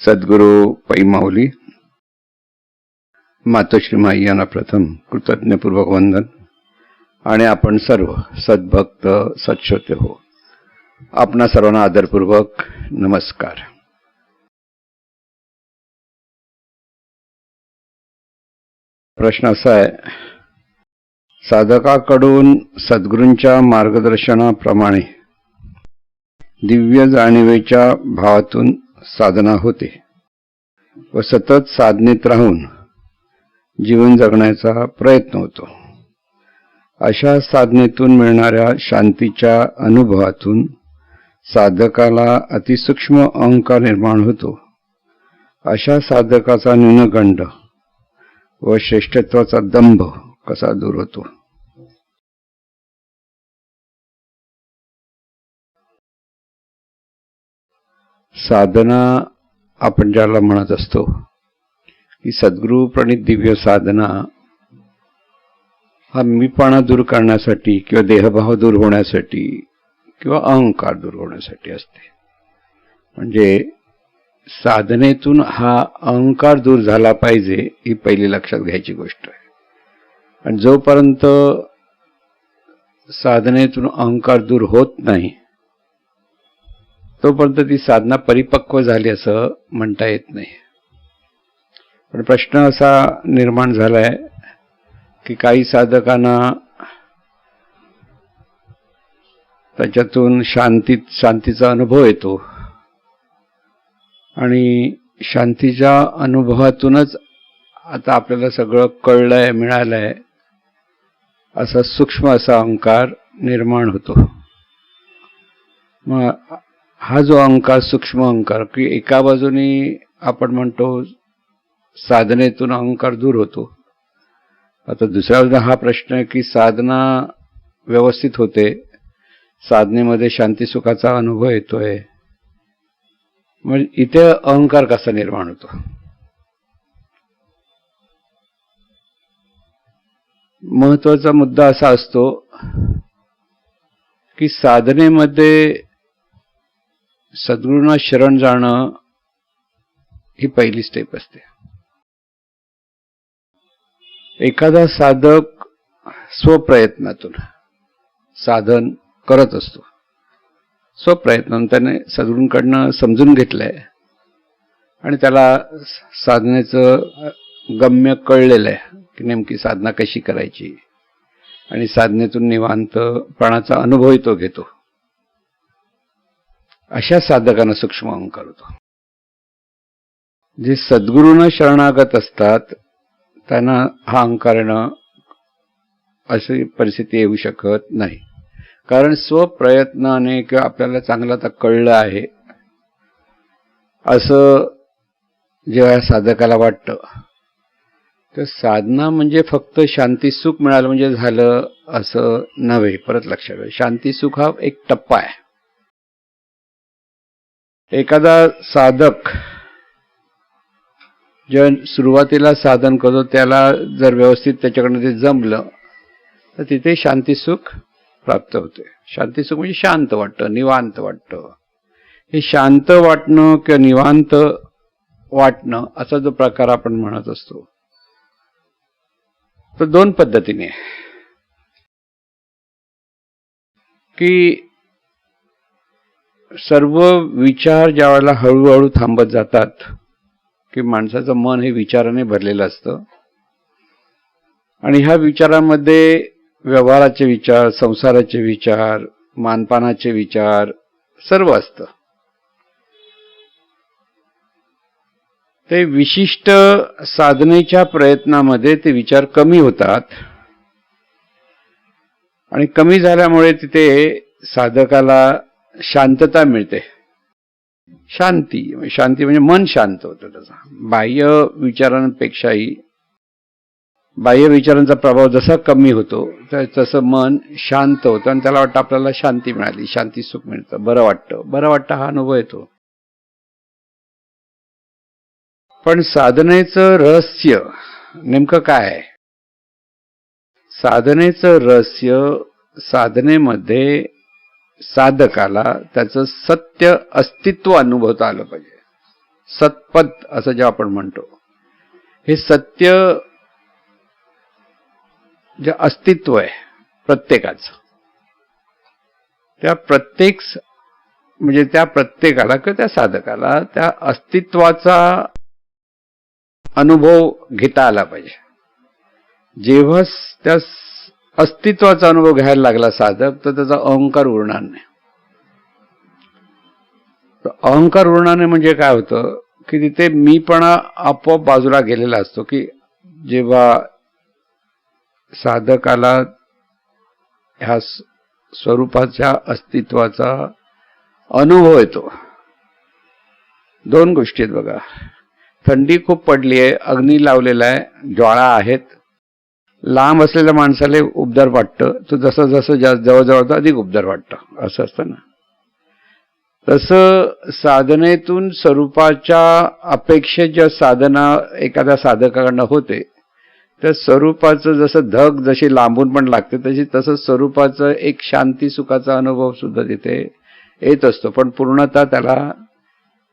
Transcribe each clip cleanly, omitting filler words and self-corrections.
सद्गुरू पै माऊली मातोश्री माई यांना प्रथम कृतज्ञपूर्वक वंदन आणि आपण सर्व सद्भक्त सत्श्रोते हो. आपणा सर्वांना आदरपूर्वक नमस्कार. प्रश्न असा आहे, साधकाकडून सद्गुरूंच्या मार्गदर्शनाप्रमाणे दिव्य जाणीवेच्या भावातून साधना होते व सतत साधनेत राहून जीवन जगण्याचा प्रयत्न होतो. अशा साधनेतून मिळणाऱ्या शांतीच्या अनुभवातून साधकाला अतिसूक्ष्म अहंकार निर्माण होतो. अशा साधकाचा न्यूनगंड व श्रेष्ठत्वाचा दंभ कसा दूर होतो? साधना आपण ज्याला म्हणत असतो की सद्गुरू प्रणित दिव्य साधना हा मीपणा दूर करण्यासाठी किंवा देहभाव दूर होण्यासाठी किंवा अहंकार दूर होण्यासाठी असते. म्हणजे साधनेतून हा अहंकार दूर झाला पाहिजे ही पहिली लक्षात घ्यायची गोष्ट आहे. आणि जोपर्यंत साधनेतून अहंकार दूर होत नाही तोपर्यंत ती साधना परिपक्व झाली असं म्हणता येत नाही. पण प्रश्न असा निर्माण झालाय की काही साधकांना त्याच्यातून शांतीचा अनुभव येतो आणि शांतीच्या अनुभवातूनच आता आपल्याला सगळं कळलंय, मिळालंय असा सूक्ष्म असा अहंकार निर्माण होतो. मग हा जो अहंकार, सूक्ष्म अहंकार, की एका बाजूने आपण म्हणतो साधनेतून अहंकार दूर होतो, आता दुसऱ्या बाजूला हा प्रश्न आहे की साधना व्यवस्थित होते, साधनेमध्ये शांती सुखाचा अनुभव येतोय, मग इथे अहंकार कसा निर्माण होतो? महत्वाचा मुद्दा असा असतो की साधनेमध्ये सद्गुरूंना शरण जाणं ही पहिली स्टेप असते. एखादा साधक स्वप्रयत्नातून साधन करत असतो, स्वप्रयत्नातून त्याने सद्गुरूंकडनं समजून घेतलंय आणि त्याला साधनेचं गम्य कळलेलं आहे की नेमकी साधना कशी करायची आणि साधनेतून निवांतपणाचा अनुभव तो घेतो. अशा साधकांना सूक्ष्म अहंकार होतो. जे सद्गुरूंना शरणागत असतात त्यांना हा अहंकार येणं अशी परिस्थिती येऊ शकत नाही. कारण स्वप्रयत्नाने किंवा आपल्याला चांगलं आता कळलं आहे असं जेव्हा साधकाला वाटतं तर साधना म्हणजे फक्त शांती सुख मिळालं म्हणजे झालं असं नव्हे. परत लक्षात घ्या, शांती सुख हा एक टप्पा आहे. एखादा साधक जेव्हा सुरुवातीला साधन करतो त्याला जर व्यवस्थित त्याच्याकडनं ते जमलं तर तिथे शांती सुख प्राप्त होते. शांती सुख म्हणजे शांत वाटतं, निवांत वाटतं. हे शांत वाटणं किंवा निवांत वाटणं असा जो प्रकार आपण म्हणत असतो तो दोन पद्धतीने की सर्व विचार ज्या वेळेला हळूहळू थांबत जातात की माणसाचं मन हे विचाराने भरलेलं असतं आणि ह्या विचारामध्ये व्यवहाराचे विचार, संसाराचे विचार, मानपानाचे विचार सर्व असतं. ते विशिष्ट साधनेच्या प्रयत्नामध्ये ते विचार कमी होतात आणि कमी झाल्यामुळे तिथे साधकाला शांतता मिळते. शांती म्हणजे मन शांत होतं. त्याचा बाह्य विचारांपेक्षाही बाह्य विचारांचा प्रभाव जसा कमी होतो तसं मन शांत होतं आणि त्याला वाटतं आपल्याला शांती मिळाली, शांती सुख मिळतं, बरं वाटतं हा अनुभव येतो. पण साधनेचं रहस्य नेमकं काय आहे? साधनेचं रहस्य साधनेमध्ये साधकाला त्याचं सत्य अस्तित्व अनुभवता आलं पाहिजे. सत्पद असं जेव्हा आपण म्हणतो, हे सत्य जे अस्तित्व आहे प्रत्येकाचं, त्या प्रत्येक म्हणजे त्या प्रत्येकाला किंवा त्या साधकाला त्या अस्तित्वाचा अनुभव घेता आला पाहिजे. जेव्हा त्या अस्तित्वाचा अनुभव घ्यायला लागला साधक, तर त्याचा अहंकार उरणार नाही. अहंकार उरणार नाही म्हणजे काय होतं की तिथे मीपणा आपोआप बाजूला गेलेला असतो. की जेव्हा साधकाला ह्या स्वरूपाच्या अस्तित्वाचा अनुभव येतो, दोन गोष्टी आहेत बघा. थंडी खूप पडली आहे, अग्नी लावलेला आहे, ज्वाळा आहेत, लांब असलेल्या माणसाला उबदार वाटतं, तो जसं जसं जवळजवळ होतं अधिक उबदार वाटतं, असं असतं ना. तसं साधनेतून स्वरूपाच्या अपेक्षेत ज्या साधना एखाद्या साधकाकडनं होते, त्या स्वरूपाचं जसं धग जशी लांबून पण लागते, तसं स्वरूपाचं एक शांती सुखाचा अनुभव सुद्धा तिथे येत असतो. पण पूर्णतः त्याला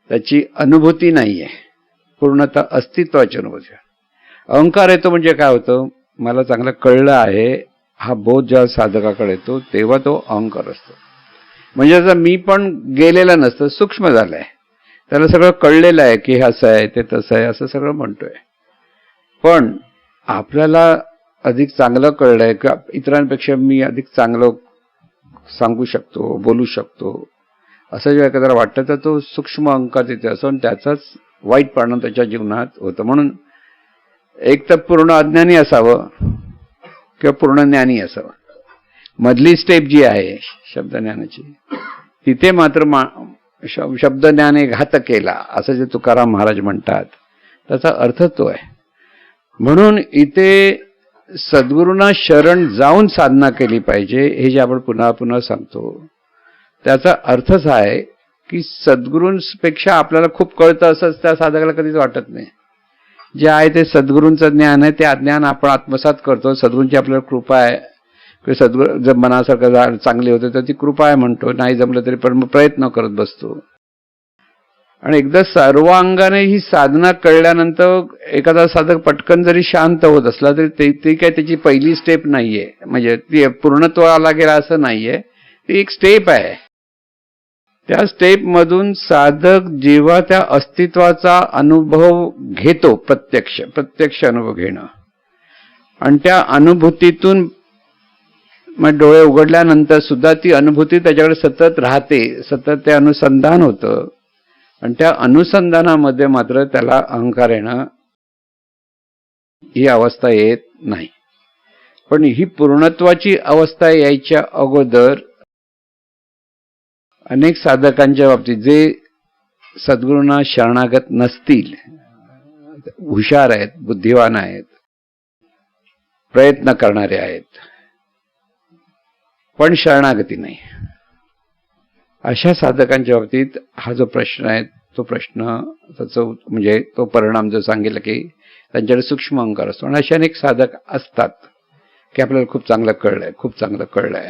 त्याची अनुभूती नाहीये, पूर्णतः अस्तित्वाची अनुभूती. अहंकार येतो म्हणजे काय होतं, मला चांगलं कळलं आहे हा बोध जेव्हा साधकाकडे येतो तेव्हा तो अहंकार असतो. म्हणजे असं मी पण गेलेला नसतं, सूक्ष्म झालंय, त्याला सगळं कळलेलं आहे की हे असं आहे ते तसं आहे असं सगळं म्हणतोय. पण आपल्याला अधिक चांगलं कळलंय का इतरांपेक्षा मी अधिक चांगलं सांगू शकतो, बोलू शकतो, असं जेव्हा एखाद्याला वाटतं तर तो सूक्ष्म अहंकार तिथे असतो आणि त्याचाच वाईट परिणाम त्याच्या जीवनात होतं. म्हणून एक तर पूर्ण अज्ञानी असावं किंवा पूर्ण ज्ञानी असावं. मधली स्टेप जी आहे शब्दज्ञानाची, तिथे मात्र शब्दज्ञाने घात केला असं जे तुकाराम महाराज म्हणतात, त्याचा अर्थ तो आहे. म्हणून इथे सद्गुरूंना शरण जाऊन साधना केली पाहिजे, हे जे आपण पुन्हा पुन्हा सांगतो. त्याचा अर्थच आहे की सद्गुरूंपेक्षा आपल्याला खूप कळतं असं त्या साधकाला कधीच वाटत नाही. जे आहे ते सद्गुरूंचं ज्ञान आहे, ते अज्ञान आपण आत्मसात करतो. सद्गुरूंची आपल्याला कृपा आहे की सद्गुरू जर मनासारखं चांगली होते तर ती कृपा आहे म्हणतो, नाही जमलं तरी पण मग प्रयत्न करत बसतो. आणि एकदा सर्वांगाने ही साधना कळल्यानंतर एखादा साधक पटकन जरी शांत होत असला तरी ती काय त्याची पहिली स्टेप नाहीये, म्हणजे ती पूर्णत्वाला गेला असं नाहीये, ती एक स्टेप आहे. त्या स्टेपमधून साधक जेव्हा त्या अस्तित्वाचा अनुभव घेतो, प्रत्यक्ष अनुभव घेणं, आणि त्या अनुभूतीतून मग डोळे उघडल्यानंतर सुद्धा ती अनुभूती त्याच्याकडे सतत राहते, सतत ते अनुसंधान होतं. आणि त्या अनुसंधानामध्ये मात्र त्याला अहंकार येणं ही अवस्था येत नाही. पण ही पूर्णत्वाची अवस्था यायच्या अगोदर अनेक साधकांच्या बाबतीत जे सद्गुरूंना शरणागत नसतील, हुशार आहेत, बुद्धिवान आहेत, प्रयत्न करणारे आहेत, पण शरणागती नाही, अशा साधकांच्या बाबतीत हा जो प्रश्न आहे तो प्रश्न त्याचं म्हणजे तो परिणाम जो सांगितलं की त्यांच्याकडे सूक्ष्म अहंकार असतो. आणि असे अनेक साधक असतात की आपल्याला खूप चांगलं कळलंय, खूप चांगलं कळलंय,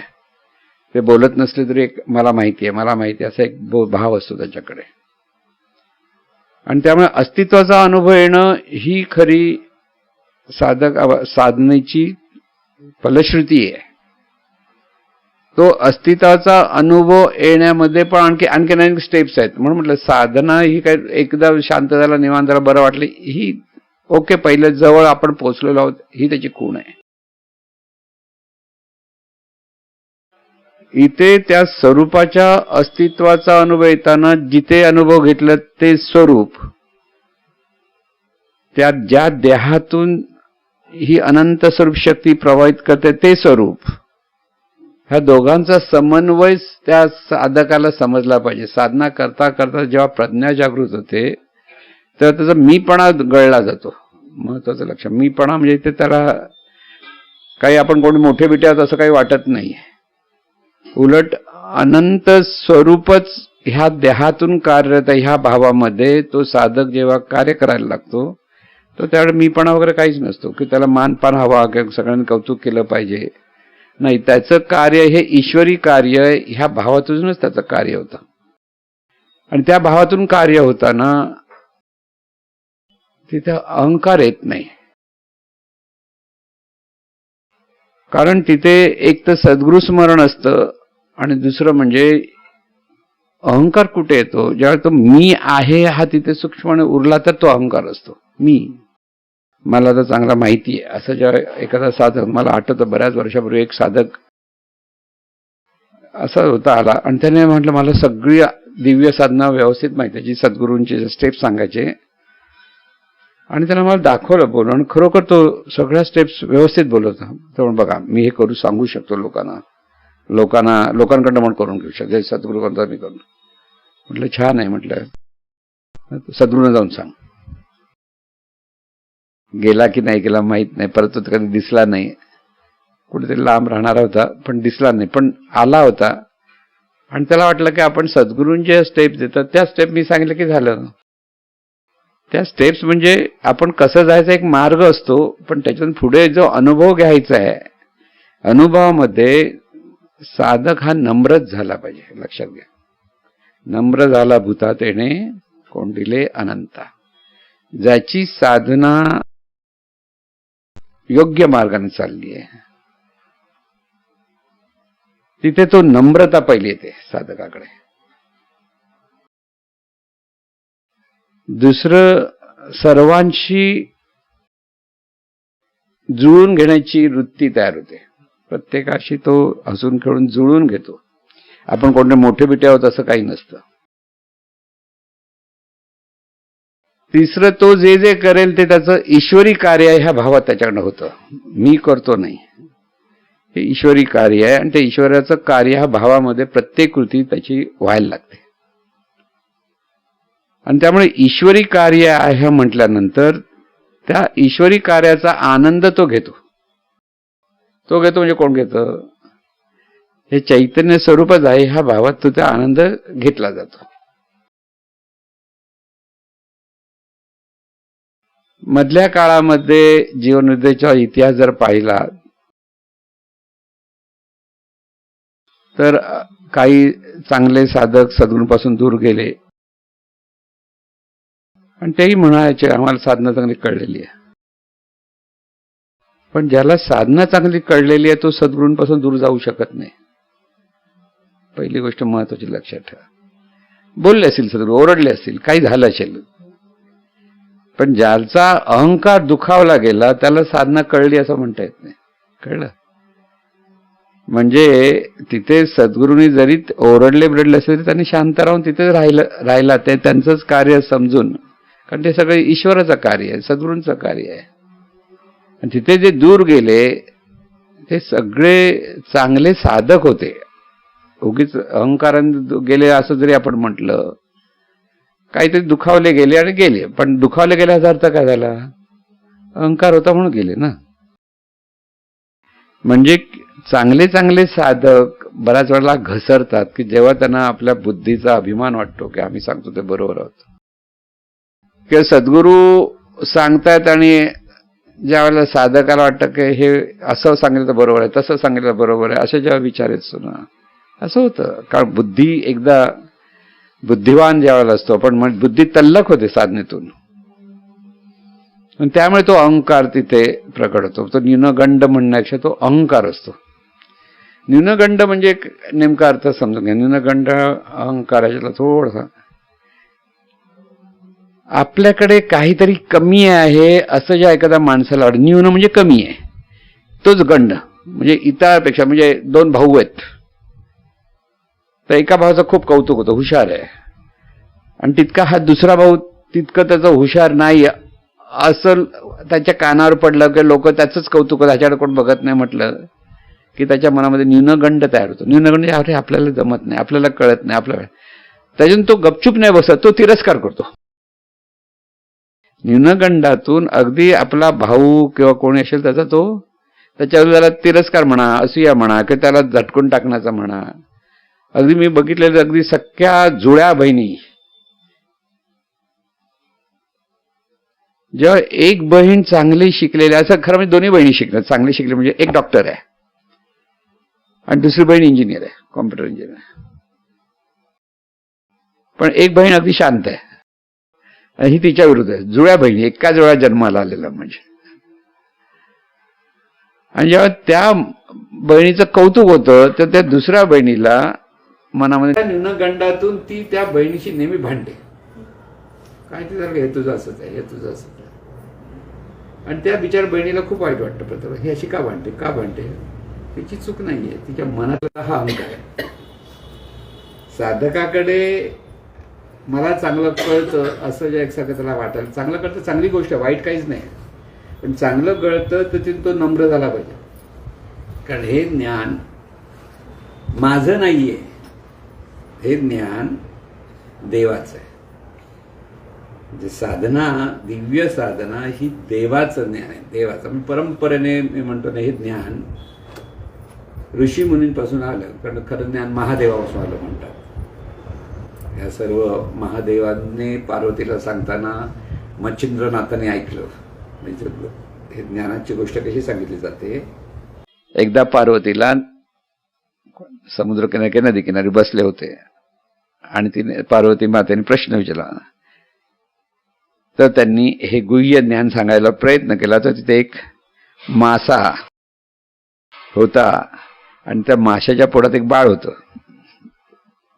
ते बोलत नसले तरी एक मला माहिती आहे असा एक भाव असतो त्याच्याकडे. आणि त्यामुळे अस्तित्वाचा अनुभव येणं ही खरी साधनेची फलश्रुती आहे. तो अस्तित्वाचा अनुभव येण्यामध्ये पण आणखी अनेक स्टेप्स आहेत. म्हणून म्हटलं साधना ही काय एकदा शांत झाला, निवांत झाला, बरं वाटले, ही ओके, पहिलं जवळ आपण पोहोचलेलो आहोत ही त्याची खूण आहे. इथे त्या स्वरूपाच्या अस्तित्वाचा अनुभव येताना जिथे अनुभव घेतलं ते स्वरूप, त्या ज्या देहातून ही अनंत स्वरूप शक्ती प्रवाहित करते ते स्वरूप, ह्या दोघांचा समन्वय त्या साधकाला समजला पाहिजे. साधना करता करता जेव्हा प्रज्ञा जागृत होते तेव्हा त्याचा मीपणा गळला जातो. महत्वाचं लक्ष, मीपणा म्हणजे ते त्याला काही आपण कोणी मोठे बिटे आहोत असं काही वाटत नाही. उलट अनंत स्वरूपच ह्या देहातून कार्यरत आहे, ह्या भावामध्ये तो साधक जेव्हा कार्य करायला लागतो तर त्यावेळी मीपणा वगैरे काहीच नसतो की त्याला मानपान हवा किंवा सगळ्यांनी कौतुक केलं पाहिजे. नाही, त्याचं कार्य हे ईश्वरी कार्य ह्या भावातूनच त्याचं कार्य होतं. आणि त्या भावातून कार्य होताना तिथे अहंकार येत नाही. कारण तिथे एक तर सद्गुरु स्मरण असतं आणि दुसरं म्हणजे अहंकार कुठे येतो, ज्यावेळेस तो मी आहे हा तिथे सूक्ष्मपणे उरला तर तो अहंकार असतो. मी, मला तर चांगला माहिती आहे असं जेव्हा एखादा साधक, मला आठवतं बऱ्याच वर्षापूर्वी एक साधक असा होता आला आणि त्याने म्हटलं मला सगळी दिव्य साधना व्यवस्थित माहिती आहे, जी सद्गुरूंचे स्टेप सांगायचे, आणि त्यानं मला दाखवलं बोलून, आणि खरोखर तो सगळ्या स्टेप्स व्यवस्थित बोलत होता. तर बघा मी हे करू सांगू शकतो लोकांकडनं पण करून घेऊ शकतो, सद्गुरू करता मी करून. म्हटलं छान आहे. म्हटलं सद्गुरूंना जाऊन सांग. गेला की नाही गेला माहित नाही, परत तो कधी दिसला नाही, कुठेतरी लांब राहणारा होता पण दिसला नाही, पण आला होता. आणि त्याला वाटलं की आपण सद्गुरूंचे स्टेप देतात त्या स्टेप मी सांगितलं की झालं. त्या स्टेप्स म्हणजे आपण कसं जायचा एक मार्ग असतो, पण त्याच्यातून पुढे जो अनुभव घ्यायचा आहे, अनुभवामध्ये साधक हा नम्रच झाला पाहिजे. लक्षात घ्या, नम्र झाला भूता तेणे कोंडिले अनंता. ज्याची साधना योग्य मार्गाने चालली आहे तिथे तो नम्रता पहिली येते साधकाकडे. दुसरं, सर्वांशी जुळून घेण्याची वृत्ती तयार होते. प्रत्येकाशी तो हसून खेळून जुळून घेतो. आपण कोणते मोठे बिटे आहोत असं काही नसतं. तिसरं, तो जे जे करेल ते त्याचं ईश्वरी कार्य आहे ह्या भावात त्याच्याकडनं होतं. मी करतो नाही, हे ईश्वरी कार्य आहे आणि ते ईश्वराचं कार्य ह्या भावामध्ये प्रत्येक कृती त्याची व्हायला लागते. आणि त्यामुळे ईश्वरी कार्य आहे म्हटल्यानंतर त्या ईश्वरी कार्याचा आनंद तो घेतो. तो घेतो म्हणजे कोण घेतं? हे चैतन्य स्वरूपच आहे ह्या भावात तो त्या आनंद घेतला जातो. मधल्या काळामध्ये जीवनविद्येचा इतिहास जर पाहिला तर काही चांगले साधक सद्गुरूंपासून दूर गेले आणि तेही म्हणायचे आम्हाला साधना चांगली कळलेली आहे. पण ज्याला साधना चांगली कळलेली आहे तो सद्गुरूंपासून दूर जाऊ शकत नाही. पहिली गोष्ट महत्वाची लक्षात ठेवा. बोलले असतील सद्गुरू, ओरडले असतील, काही झालं असेल, पण ज्याचा अहंकार दुखावला गेला त्याला साधना कळली असं म्हणता येत नाही. कळलं? म्हणजे तिथे सद्गुरूंनी जरी ओरडले बिरडले असले तरी त्यांनी शांत राहून तिथे राहिला ते त्यांचंच कार्य समजून, कारण ते सगळे ईश्वराचं कार्य आहे, सद्गुरूंचं कार्य आहे. आणि तिथे जे दूर गेले ते सगळे चांगले साधक होते. उगीच अहंकाराने गेले असं जरी आपण म्हटलं, काहीतरी दुखावले गेले आणि गेले, पण दुखावले गेल्याचा अर्थ काय झाला? अहंकार होता म्हणून गेले ना. म्हणजे चांगले चांगले साधक बऱ्याच वेळेला घसरतात की जेव्हा त्यांना आपल्या बुद्धीचा अभिमान वाटतो की आम्ही सांगतो ते बरोबर आहोत, किंवा सद्गुरू सांगतायत आणि ज्या वेळेला साधकाला वाटतं की हे असं सांगितलं बरोबर आहे, तसं सांगितलं बरोबर आहे, असे जेव्हा विचार येतो ना, असं होतं. कारण बुद्धी एकदा बुद्धिवान ज्या वेळेला असतो पण बुद्धी तल्लख होते साधनेतून, त्यामुळे तो अहंकार तिथे प्रकट होतो. तो न्यूनगंड म्हणण्यापेक्षा तो अहंकार असतो. न्यूनगंड म्हणजे नेमका अर्थ समजून घ्या. न्यूनगंड अहंकाराच्या थोडासा आपल्याकडे काहीतरी कमी आहे असं ज्या एखाद्या माणसाला वाटतं. न्यून म्हणजे कमी आहे, तोच गंड. म्हणजे इतरांपेक्षा, म्हणजे दोन भाऊ आहेत तर एका भावाचं खूप कौतुक होतं, हुशार आहे, आणि तितका हा दुसरा भाऊ तितकं त्याचं हुशार नाही असं त्याच्या कानावर पडलं की लोक त्याचंच कौतुक, त्याच्याकडे कोण बघत नाही म्हटलं की त्याच्या मनामध्ये न्यूनगंड तयार होतो. न्यूनगंड अरे आपल्याला जमत नाही, आपल्याला कळत नाही, आपल्याला, त्याच्यातून तो गपचूप नाही बसत, तो तिरस्कार करतो. न्यूनगंडातून अगदी आपला भाऊ किंवा कोणी असेल त्याचा तो त्याच्यावर त्याला तिरस्कार म्हणा, असूया म्हणा, की त्याला झटकून टाकण्याचा म्हणा. अगदी मी बघितलेलं, अगदी सख्या जुळ्या बहिणी, जेव्हा एक बहीण चांगली शिकलेली, असं खरं म्हणजे दोन्ही बहिणी शिकल्या, चांगली शिकली म्हणजे एक डॉक्टर आहे आणि दुसरी बहीण इंजिनियर आहे, कॉम्प्युटर इंजिनियर आहे, पण एक बहीण अगदी शांत आहे आणि ही तिच्या विरुद्ध आहे. जुळ्या बहिणी, एकाच वेळा जन्माला आलेला म्हणजे. आणि जेव्हा त्या बहिणीचं कौतुक होतं तर त्या दुसऱ्या बहिणीला मनामध्ये न्यूनगंडातून ती त्या बहिणीशी नेहमी भांडते. काय ते झालं, हे तुझं असंच आहे, हे तुझं असंच आहे. आणि त्या बिचार बहिणीला खूप वाईट वाटतं प्रथम, हे अशी का भांडते. तिची चूक नाहीये, तिच्या मनातला हा अहंकार आहे. साधकाकडे मला चांगलं कळतं असं जे एकसारखं त्याला वाटायला, चांगलं कळतं चांगली गोष्ट आहे, वाईट काहीच नाही, पण चांगलं कळतं तर तिथून तो नम्र झाला पाहिजे. कारण हे ज्ञान माझं नाहीये, हे ज्ञान देवाचं आहे. म्हणजे साधना, दिव्य साधना ही देवाचं ज्ञान आहे, देवाचं. मी परंपरेने मी म्हणतो ना, हे ज्ञान ऋषी मुनींपासून आलं, कारण खरं ज्ञान महादेवापासून आलं म्हणतात. या सर्व महादेवांनी पार्वतीला सांगताना मच्छिंद्रनाथाने ऐकलं. म्हणजे हे ज्ञानाची गोष्ट कशी सांगितली जाते. एकदा पार्वतीला समुद्रकिनारी, नदी किनारी बसले होते आणि तिने पार्वती मातेने प्रश्न विचारला. तर त्यांनी हे गुह्य ज्ञान सांगायला प्रयत्न केला. तर तिथे एक मासा होता आणि त्या माशाच्या पोटात एक बाळ होतं,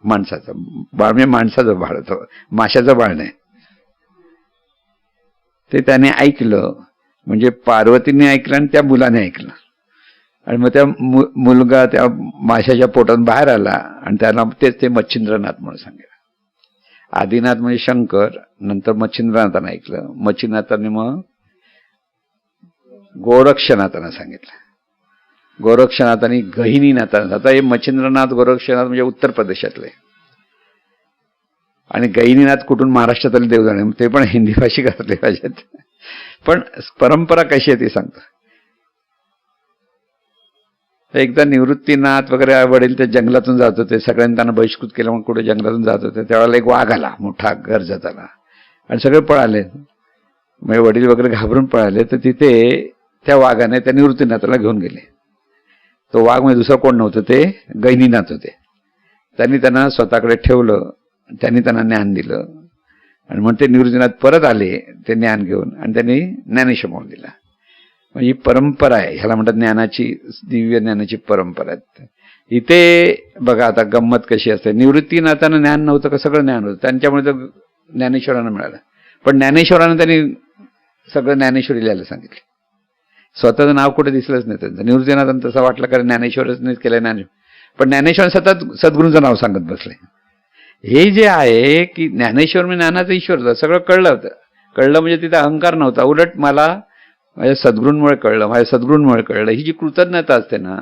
माणसाचं बाळ, म्हणजे माणसाचं बाळ होतं, माशाचं बाळ नाही. ते त्याने ऐकलं, म्हणजे पार्वतीने ऐकलं आणि त्या मुलाने ऐकलं. आणि मग त्या मुलगा त्या माशाच्या पोटातून बाहेर आला आणि त्याला तेच ते मच्छिंद्रनाथ म्हणून सांगितलं. आदिनाथ म्हणजे शंकर, नंतर मच्छिंद्रनाथाने ऐकलं, मच्छिंद्रनाथाने मग गोरक्षनाथांना सांगितलं, गोरक्षनाथांनी गहिनीनाथांना. आता हे मच्छिंद्रनाथ, गोरक्षनाथ म्हणजे उत्तर प्रदेशातले, आणि गहिनीनाथ कुठून, महाराष्ट्रातले देव जाणे, ते पण हिंदी भाषिक असले पाहिजेत. पण परंपरा कशी आहे ती सांगतो. एकदा निवृत्तीनाथ वगैरे वडील ते जंगलातून जात होते, सगळ्यांनी त्यांना बहिष्कृत केलं म्हणून कुठे जंगलातून जात होते. त्यावेळेला एक वाघ आला, मोठा गरजत आला आणि सगळे पळाले. म्हणजे वडील वगैरे घाबरून पळाले. तर तिथे त्या वाघाने त्या निवृत्तीनाथाला घेऊन गेले. तो वाघ म्हणजे दुसरं कोण नव्हतं, ते गहिनीनाथ होते. त्यांनी त्यांना स्वतःकडे ठेवलं, त्यांनी त्यांना ज्ञान दिलं आणि मग ते निवृत्तीनाथ परत आले ते ज्ञान घेऊन, आणि त्यांनी ज्ञानेश्वर म्हणून दिला. म्हणजे ही परंपरा आहे, ह्याला म्हणतात ज्ञानाची, दिव्य ज्ञानाची परंपरा आहे. इथे बघा आता गंमत कशी असते. निवृत्तीनाथांना ज्ञान नव्हतं का, सगळं ज्ञान होतं, त्यांच्यामुळे तर ज्ञानेश्वरांना मिळालं. पण ज्ञानेश्वरांना त्यांनी सगळं ज्ञानेश्वरी लिहायला सांगितलं. स्वतःचं नाव कुठे दिसलंच नाही त्यांचं. निवृत्तीनाथांना तसं वाटलं कारण ज्ञानेश्वरच नाही केलं ज्ञानेश्वर, पण ज्ञानेश्वर सतत सद्गुरूंचं नाव सांगत बसले. हे जे आहे की ज्ञानेश्वर म्हणजे ज्ञानाचा ईश्वर, सगळं कळलं होतं. कळलं म्हणजे तिथे अहंकार नव्हता, उलट मला माझ्या सद्गुरूंमुळे कळलं, माझ्या सद्गुरूंमुळे कळलं. ही जी कृतज्ञता असते ना,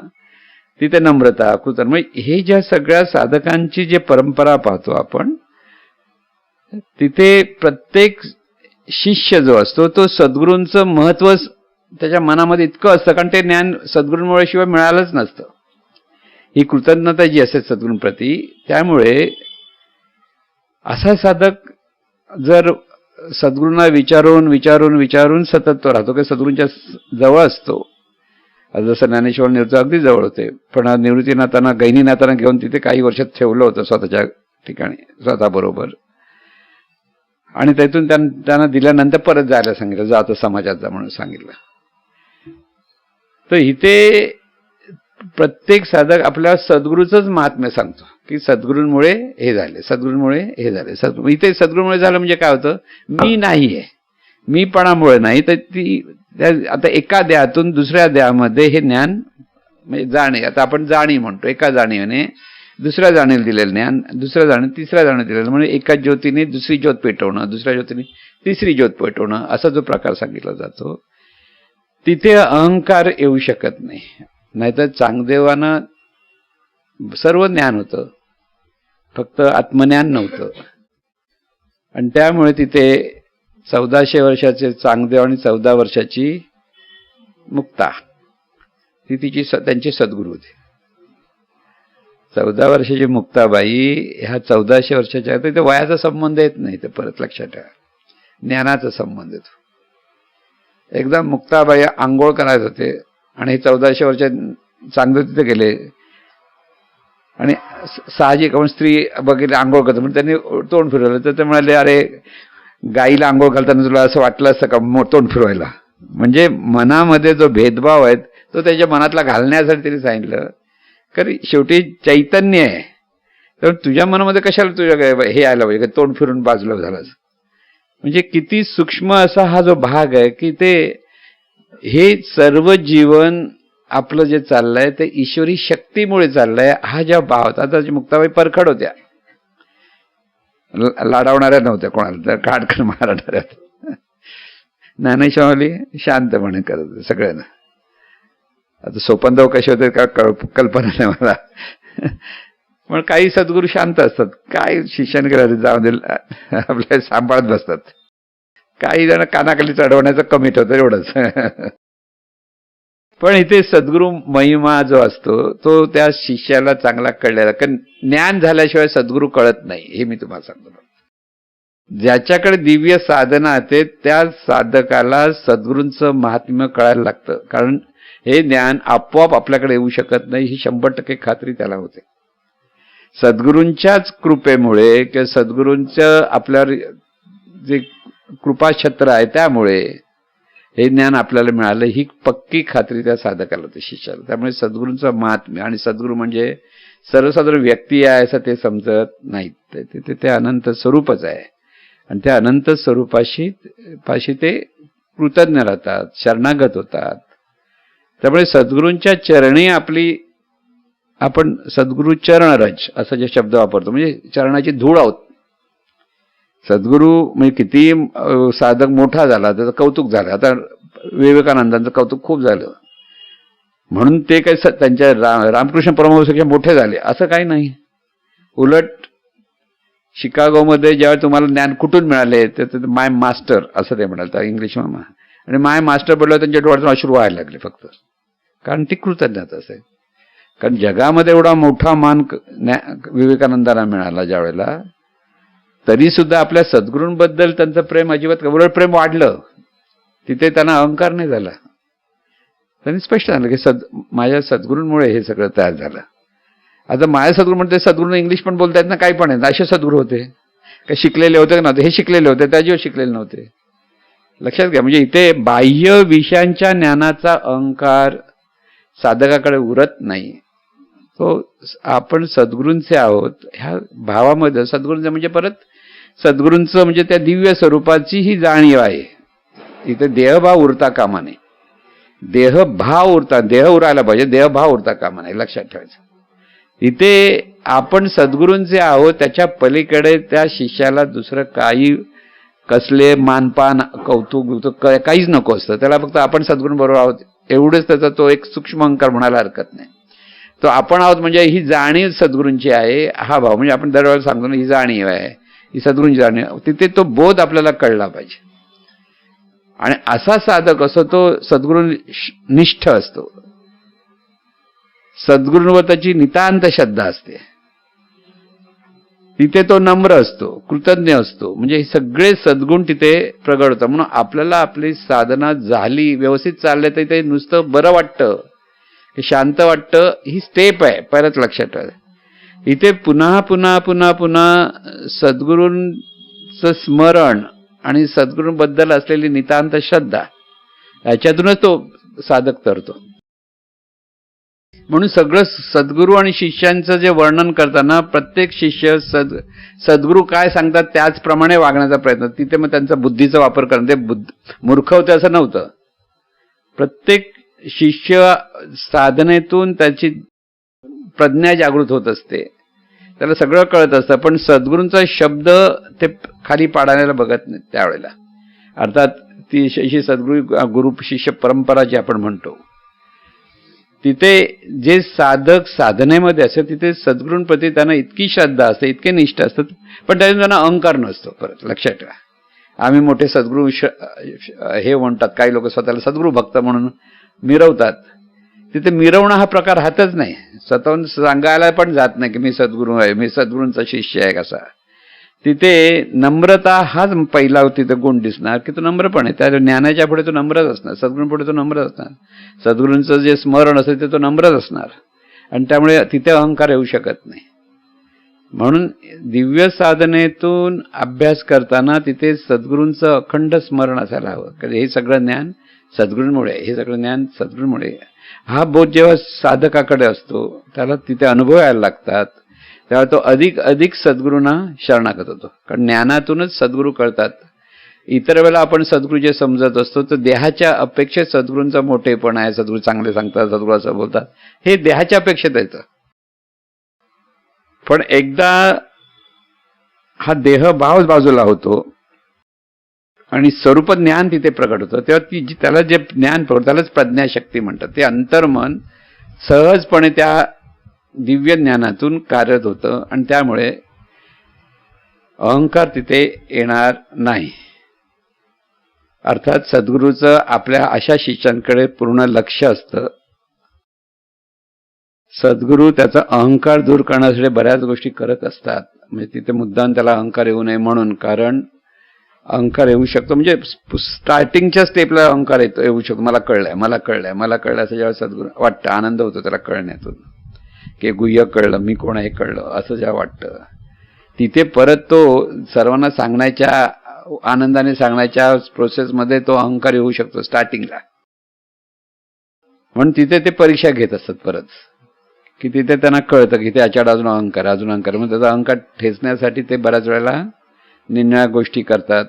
तिथे नम्रता, कृतज्ञ, म्हणजे हे ज्या सगळ्या साधकांची जे परंपरा पाहतो आपण, तिथे प्रत्येक शिष्य जो असतो तो सद्गुरूंचं महत्व त्याच्या मनामध्ये इतकं असतं, कारण ते ज्ञान सद्गुरूंमुळे शिवाय मिळालंच नसतं. ही कृतज्ञता जी असते सद्गुरूंप्रती, त्यामुळे असा साधक जर सद्गुरूंना विचारून विचारून विचारून सतत तो राहतो, की सद्गुरूंच्या जवळ असतो. जसं ज्ञानेश्वर निवृत्ती अगदी जवळ होते, पण निवृत्तीनाथांना, गहिनीनाथांना घेऊन तिथे काही वर्षात ठेवलं होतं स्वतःच्या ठिकाणी, स्वतःबरोबर. आणि त्यातून त्यांना दिल्यानंतर परत जायला सांगितलं, जात समाजात जा म्हणून सांगितलं. तर इथे प्रत्येक साधक आपल्या सद्गुरूचंच महात्म्य सांगतो, की सद्गुरूंमुळे हे झाले, सद्गुरूंमुळे हे झाले. इथे सद्गुरूंमुळे झालं म्हणजे काय होतं, मी नाहीये, मीपणामुळे नाही. तर ती आता एका देहातून दुसऱ्या देहामध्ये हे ज्ञान म्हणजे जाणे, आता आपण जाणी म्हणतो, एका जाणीने दुसऱ्या जाणीला दिलेलं ज्ञान, दुसऱ्या जाणी तिसऱ्या जाणीला दिलेलं, म्हणजे एका ज्योतीने दुसरी ज्योत पेटवणं, दुसऱ्या ज्योतीने तिसरी ज्योत पेटवणं, असा जो प्रकार सांगितला जातो, तिथे अहंकार येऊ शकत नाही. नाहीतर चांगदेवानं सर्व ज्ञान होतं, फक्त आत्मज्ञान नव्हतं. आणि त्यामुळे तिथे 1400 वर्षाचे चांगदेव आणि 14 वर्षाची मुक्ता, ती त्यांचे सद्गुरू होते. 14 वर्षाची मुक्ताबाई ह्या 1400 वर्षाच्या, तर वयाचा संबंध येत नाही, ते परत लक्षात ठेवा, ज्ञानाचा संबंध येतो. एकदा मुक्ताबाई आंघोळ करायचे होते आणि 1400 वर्ष चांगदेव तिथे गेले, आणि साहजिक आपण स्त्री बघितली आंघोळ करतो म्हणून त्यांनी तोंड फिरवलं. तर ते म्हणाले, अरे गाईला आंघोळ घालताना तुला असं वाटलं असतं का तोंड फिरवायला? म्हणजे मनामध्ये जो भेदभाव आहे तो त्याच्या मनातला घालण्यासाठी त्यांनी सांगितलं. कारण शेवटी चैतन्य आहे, तर तुझ्या मनामध्ये कशाला तुझ्या हे आलं पाहिजे तोंड फिरून बाजूला झालं. म्हणजे किती सूक्ष्म असा हा जो भाग आहे की ते हे सर्व जीवन आपलं जे चाललंय ते ईश्वरी शक्तीमुळे चाललंय. हा ज्या भाव आता मुक्ताबाई परखड होत्या, लाडावणाऱ्या नव्हत्या कोणाला, तर काडकन मारणाऱ्या. ज्ञानेश्वरी शांतपणे करत सगळ्यांना. आता सोपनदेव कसे होते का कल्पना नाही मला, पण काही सद्गुरू शांत असतात. काय शिष्याने केलं जाऊ दे आपल्या सांभाळत बसतात. काही जण कानाखाली चढवण्याचं कमिट होतं एवढंच. पण इथे सद्गुरू महिमा जो असतो तो त्या शिष्याला चांगला कळलेला. कारण ज्ञान झाल्याशिवाय सद्गुरू कळत नाही, हे मी तुम्हाला सांगतो. ज्याच्याकडे दिव्य साधना असते त्या साधकाला सद्गुरूंचं महात्म्य कळायला लागतं. कारण हे ज्ञान आपोआप आपल्याकडे येऊ शकत नाही, ही 100% खात्री त्याला होते. सद्गुरूंच्याच कृपेमुळे किंवा सद्गुरूंचं आपल्यावर जे कृपाछत्र आहे त्यामुळे हे ज्ञान आपल्याला मिळालं, ही पक्की खात्री त्या साधकाला होते, शिष्याला. त्यामुळे सद्गुरूंचं महात्म्य, आणि सद्गुरू म्हणजे सर्वसाधारण व्यक्ती आहे असं ते समजत नाहीत. ते अनंत स्वरूपच आहे, आणि त्या अनंत स्वरूपाशी ते कृतज्ञ राहतात, शरणागत होतात. त्यामुळे सद्गुरूंच्या चरणी आपण सद्गुरू चरणरज असा जे शब्द वापरतो, म्हणजे चरणाची धूळ आहोत. सद्गुरू म्हणजे किती साधक मोठा झाला त्याचं कौतुक झालं. आता विवेकानंदांचं कौतुक खूप झालं म्हणून ते काही त्यांच्या रामकृष्ण परमहंसपेक्षा मोठे झाले असं काही नाही. उलट शिकागोमध्ये ज्यावेळी तुम्हाला ज्ञान कुठून मिळाले तर माय मास्टर असं ते म्हणाल इंग्लिश मध्ये, आणि माय मास्टर बोलल्यावर त्यांच्या डोळ्यातून अश्रू व्हायला लागले फक्त. कारण ती कृतज्ञता असेल. कारण जगामध्ये एवढा मोठा मान विवेकानंदांना मिळाला ज्यावेळेला, तरी सुद्धा आपल्या सद्गुरूंबद्दल त्यांचं प्रेम अजिबात, उलट प्रेम वाढलं. तिथे त्यांना अहंकार नाही झाला. त्यांनी स्पष्ट झालं की माझ्या सद्गुरूंमुळे हे सगळं तयार झालं. आता माझ्या सद्गुरू म्हणते सद्गुरू इंग्लिश पण बोलता येत ना, काही पण आहे. असे सद्गुरू होते काय शिकलेले होते का नव्हते? हे शिकलेले होते, त्याच्यावर शिकलेले नव्हते. लक्षात घ्या. म्हणजे इथे बाह्य विषयांच्या ज्ञानाचा अहंकार साधकाकडे उरत नाही. तो आपण सद्गुरूंचे आहोत ह्या भावामध्ये, सद्गुरूंचे म्हणजे परत सद्गुरूंचं म्हणजे त्या दिव्य स्वरूपाची ही जाणीव आहे. इथे देहभाव उरता कामा नये. देहभाव उरता, देह उरायला पाहिजे, देहभाव उरता कामा नये, लक्षात ठेवायचं. इथे आपण सद्गुरूंचे आहोत, त्याच्या पलीकडे त्या शिष्याला दुसरं काही कसले मानपान कौतुक काहीच नको असतं. त्याला फक्त आपण सद्गुरूंबरोबर आहोत एवढंच त्याचा तो एक सूक्ष्म अहंकार म्हणायला हरकत नाही. तो आपण आहोत म्हणजे ही जाणीव सद्गुरूंची आहे, हा भाव. म्हणजे आपण दरवेळेला सांगतो ना ही जाणीव आहे, ही सद्गुरूंची जाणीव. तिथे तो बोध आपल्याला कळला पाहिजे. आणि असा साधक असतो तो सद्गुरू निष्ठ असतो. सद्गुरूंवर त्याची नितांत श्रद्धा असते. तिथे तो नम्र असतो, कृतज्ञ असतो. म्हणजे हे सगळे सद्गुण तिथे प्रगट होतात. म्हणून आपल्याला आपली साधना झाली, व्यवस्थित चालले तर इथे नुसतं बरं वाटतं, शांत वाटतं, ही स्टेप आहे. परत लक्षात ठेवा, इथे पुन्हा पुन्हा पुन्हा पुन्हा सद्गुरूंचं स्मरण आणि सद्गुरूंबद्दल असलेली नितांत श्रद्धा याच्यातूनच तो साधक तरतो. म्हणून सगळं सद्गुरू आणि शिष्यांचं जे वर्णन करताना प्रत्येक शिष्य सद्गुरू काय सांगतात त्याचप्रमाणे वागण्याचा प्रयत्न. तिथे मग त्यांचा बुद्धीचा वापर करणं, ते मूर्ख होते असं नव्हतं. प्रत्येक शिष्य साधनेतून त्याची प्रज्ञा जागृत होत असते, त्याला सगळं कळत असतं. पण सद्गुरूंचा शब्द ते खाली पाडायला बघत नाही त्यावेळेला. अर्थात ती सद्गुरू गुरु शिष्य परंपरा जी आपण म्हणतो, तिथे जे साधक साधनेमध्ये असतात तिथे सद्गुरूंप्रती त्यांना इतकी श्रद्धा असते, इतके निष्ठ असतात, पण त्यातून त्यांना अहंकार नसतो. परत लक्षात ठेवा, आम्ही मोठे सद्गुरू हे म्हणतात, काही लोक स्वतःला सद्गुरू भक्त म्हणून मिरवतात. तिथे मिरवणं हा प्रकार हातच नाही. स्वतःहून सांगायला पण जात नाही की मी सद्गुरू आहे, मी सद्गुरूंचा शिष्य आहे कसा. तिथे नम्रता हाच पहिला तिथे गुण दिसणार की तो नम्रपण आहे. त्या ज्ञानाच्या पुढे तो नम्रच असणार, सद्गुरूंपुढे तो नम्रच असणार. सद्गुरूंचं जे स्मरण असेल ते तो नम्रच असणार, आणि त्यामुळे तिथे अहंकार येऊ शकत नाही. म्हणून दिव्य साधनेतून अभ्यास करताना तिथे सद्गुरूंचं अखंड स्मरण असायला हवं. हे सगळं ज्ञान सद्गुरूंमुळे, हे सगळं ज्ञान सद्गुरूंमुळे. हा बोध जेव्हा साधकाकडे असतो त्याला तिथे अनुभव यायला लागतात, तेव्हा तो अधिक अधिक सद्गुरूंना शरणागत होतो. कारण ज्ञानातूनच सद्गुरू कळतात. इतर वेळेला आपण सद्गुरू जे समजत असतो तर देहाच्या अपेक्षेत सद्गुरूंचा मोठेपण आहे, सद्गुरू चांगले सांगतात, सद्गुरू असं बोलतात, हे देहाच्या अपेक्षेत येतं. पण एकदा हा देह भाव बाजूला होतो आणि स्वरूप ज्ञान तिथे प्रकट होतं, तेव्हा त्याला जे ज्ञान प्रकट त्यालाच प्रज्ञाशक्ती म्हणतात. ते अंतर्मन सहजपणे त्या दिव्य ज्ञानातून कार्यरत होतं आणि त्यामुळे अहंकार तिथे येणार नाही. अर्थात सद्गुरूचं आपल्या अशा शिष्यांकडे पूर्ण लक्ष असतं. सद्गुरू त्याचा अहंकार दूर करण्यासाठी बऱ्याच गोष्टी करत असतात. म्हणजे तिथे मुद्दाम त्याला अहंकार येऊ नये म्हणून, कारण अहंकार येऊ शकतो म्हणजे स्टार्टिंगच्या स्टेपला अहंकार येऊ शकतो. मला कळलंय, मला कळलंय, मला कळलं असं जेव्हा सद्गुरू वाटतं, आनंद होतो त्याला कळण्यातून की गुह्य कळलं, मी कोण आहे कळलं, असं जेव्हा वाटतं तिथे परत तो सर्वांना सांगण्याच्या आनंदाने सांगण्याच्या प्रोसेसमध्ये तो अहंकार येऊ शकतो स्टार्टिंगला. म्हणून तिथे ते परीक्षा घेत असतात परत, की तिथे त्यांना कळतं की ते याच्यात अजून अहंकार. मग त्याचा अहंकार ठेचण्यासाठी ते बऱ्याच वेळेला निन्या गोष्टी करतात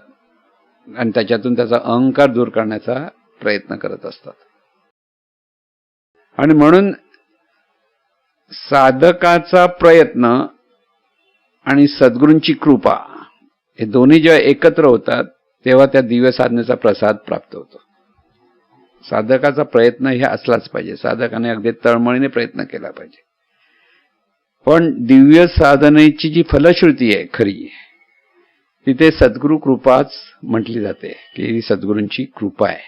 आणि त्याच्यातून त्याचा अहंकार दूर करण्याचा प्रयत्न करत असतात. आणि म्हणून साधकाचा प्रयत्न आणि सद्गुरूंची कृपा हे दोन्ही जेव्हा एकत्र होतात तेव्हा त्या दिव्य साधनेचा प्रसाद प्राप्त होतो. साधकाचा प्रयत्न हे असलाच पाहिजे, साधकाने अगदी तळमळीने प्रयत्न केला पाहिजे. पण दिव्य साधनेची जी फलश्रुती आहे खरी, तिथे सद्गुरू कृपाच म्हटली जाते की ही सद्गुरूंची कृपा आहे.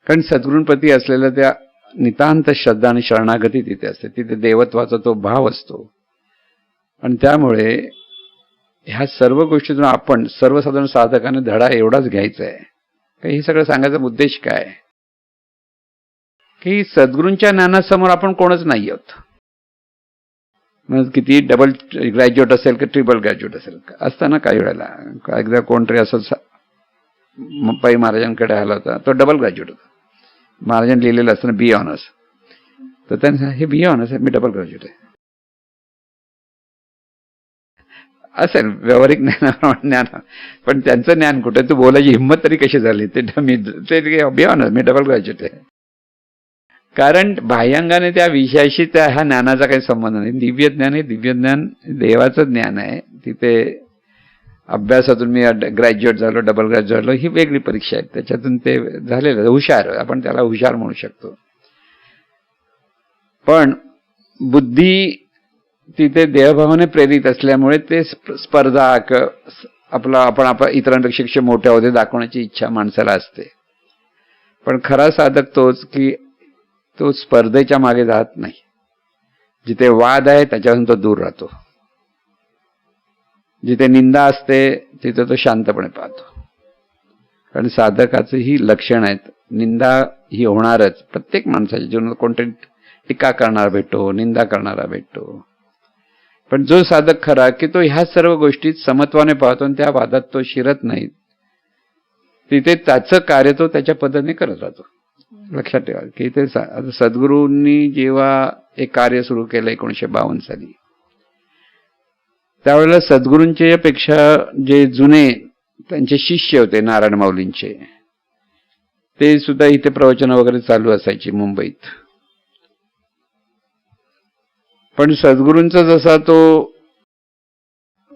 कारण सद्गुरूंप्रती असलेल्या त्या नितांत श्रद्धा आणि शरणागती तिथे असते, तिथे देवत्वाचा तो भाव असतो. आणि त्यामुळे ह्या सर्व गोष्टीतून आपण सर्वसाधारण साधकाने धडा एवढाच घ्यायचा आहे. हे सगळं सांगायचा उद्देश काय, की सद्गुरूंच्या ज्ञानासमोर आपण कोणच नाही आहोत. मग किती डबल ग्रॅज्युएट असेल की ट्रिपल ग्रॅज्युएट असेल, असताना काही वेळेला एकदा कोणतरी असं पै महाराजांकडे आला होता, तो डबल ग्रॅज्युएट होता. महाराजांनी लिहिलेलं असताना बी ऑनर्स, तर त्याने सांगितलं हे बी ऑनर्स आहे, मी डबल ग्रॅज्युएट आहे. असेल व्यावहारिक ज्ञान, पण त्यांचं ज्ञान कुठे, तू बोलायची हिंमत तरी कशी झाली, ते बी ऑनर्स मी डबल ग्रॅज्युएट आहे. कारण बाह्यांगाने त्या विषयाशी त्या ह्या ज्ञानाचा काही संबंध नाही. दिव्य ज्ञान हे दिव्य ज्ञान देवाचं ज्ञान आहे. तिथे अभ्यासातून मी ग्रॅज्युएट झालो, डबल ग्रॅज्युएट झालो, ही वेगळी परीक्षा आहे. त्याच्यातून ते झालेलं हुशार, आपण त्याला हुशार म्हणू शकतो. पण बुद्धी तिथे देहभावाने प्रेरित असल्यामुळे ते स्पर्धा आपण इतरांपेक्षा मोठ्या होते दाखवण्याची इच्छा माणसाला असते. पण खरा साधक तोच की तो स्पर्धेच्या मागे जात नाही. जिथे वाद आहे त्याच्यापासून तो दूर राहतो. जिथे निंदा असते तिथे तो शांतपणे पाहतो. कारण साधकाचं ही लक्षण आहेत. निंदा ही होणारच, प्रत्येक माणसाच्या जीवनात कोणतरी टीका करणारा भेटतो, निंदा करणारा भेटतो. पण जो साधक खरा की तो ह्या सर्व गोष्टीत समत्वाने पाहतो आणि त्या वादात तो शिरत नाही, तिथे त्याचं कार्य तो त्याच्या पद्धतीने करत राहतो. लक्षात ठेवा की ते सद्गुरूंनी जेव्हा एक कार्य सुरू केलं 1952 साली, त्यावेळेला सद्गुरूंच्या पेक्षा जे जुने त्यांचे शिष्य होते नारायण माऊलींचे, ते सुद्धा इथे प्रवचन वगैरे चालू असायची मुंबईत. पण सद्गुरूंचा जसा तो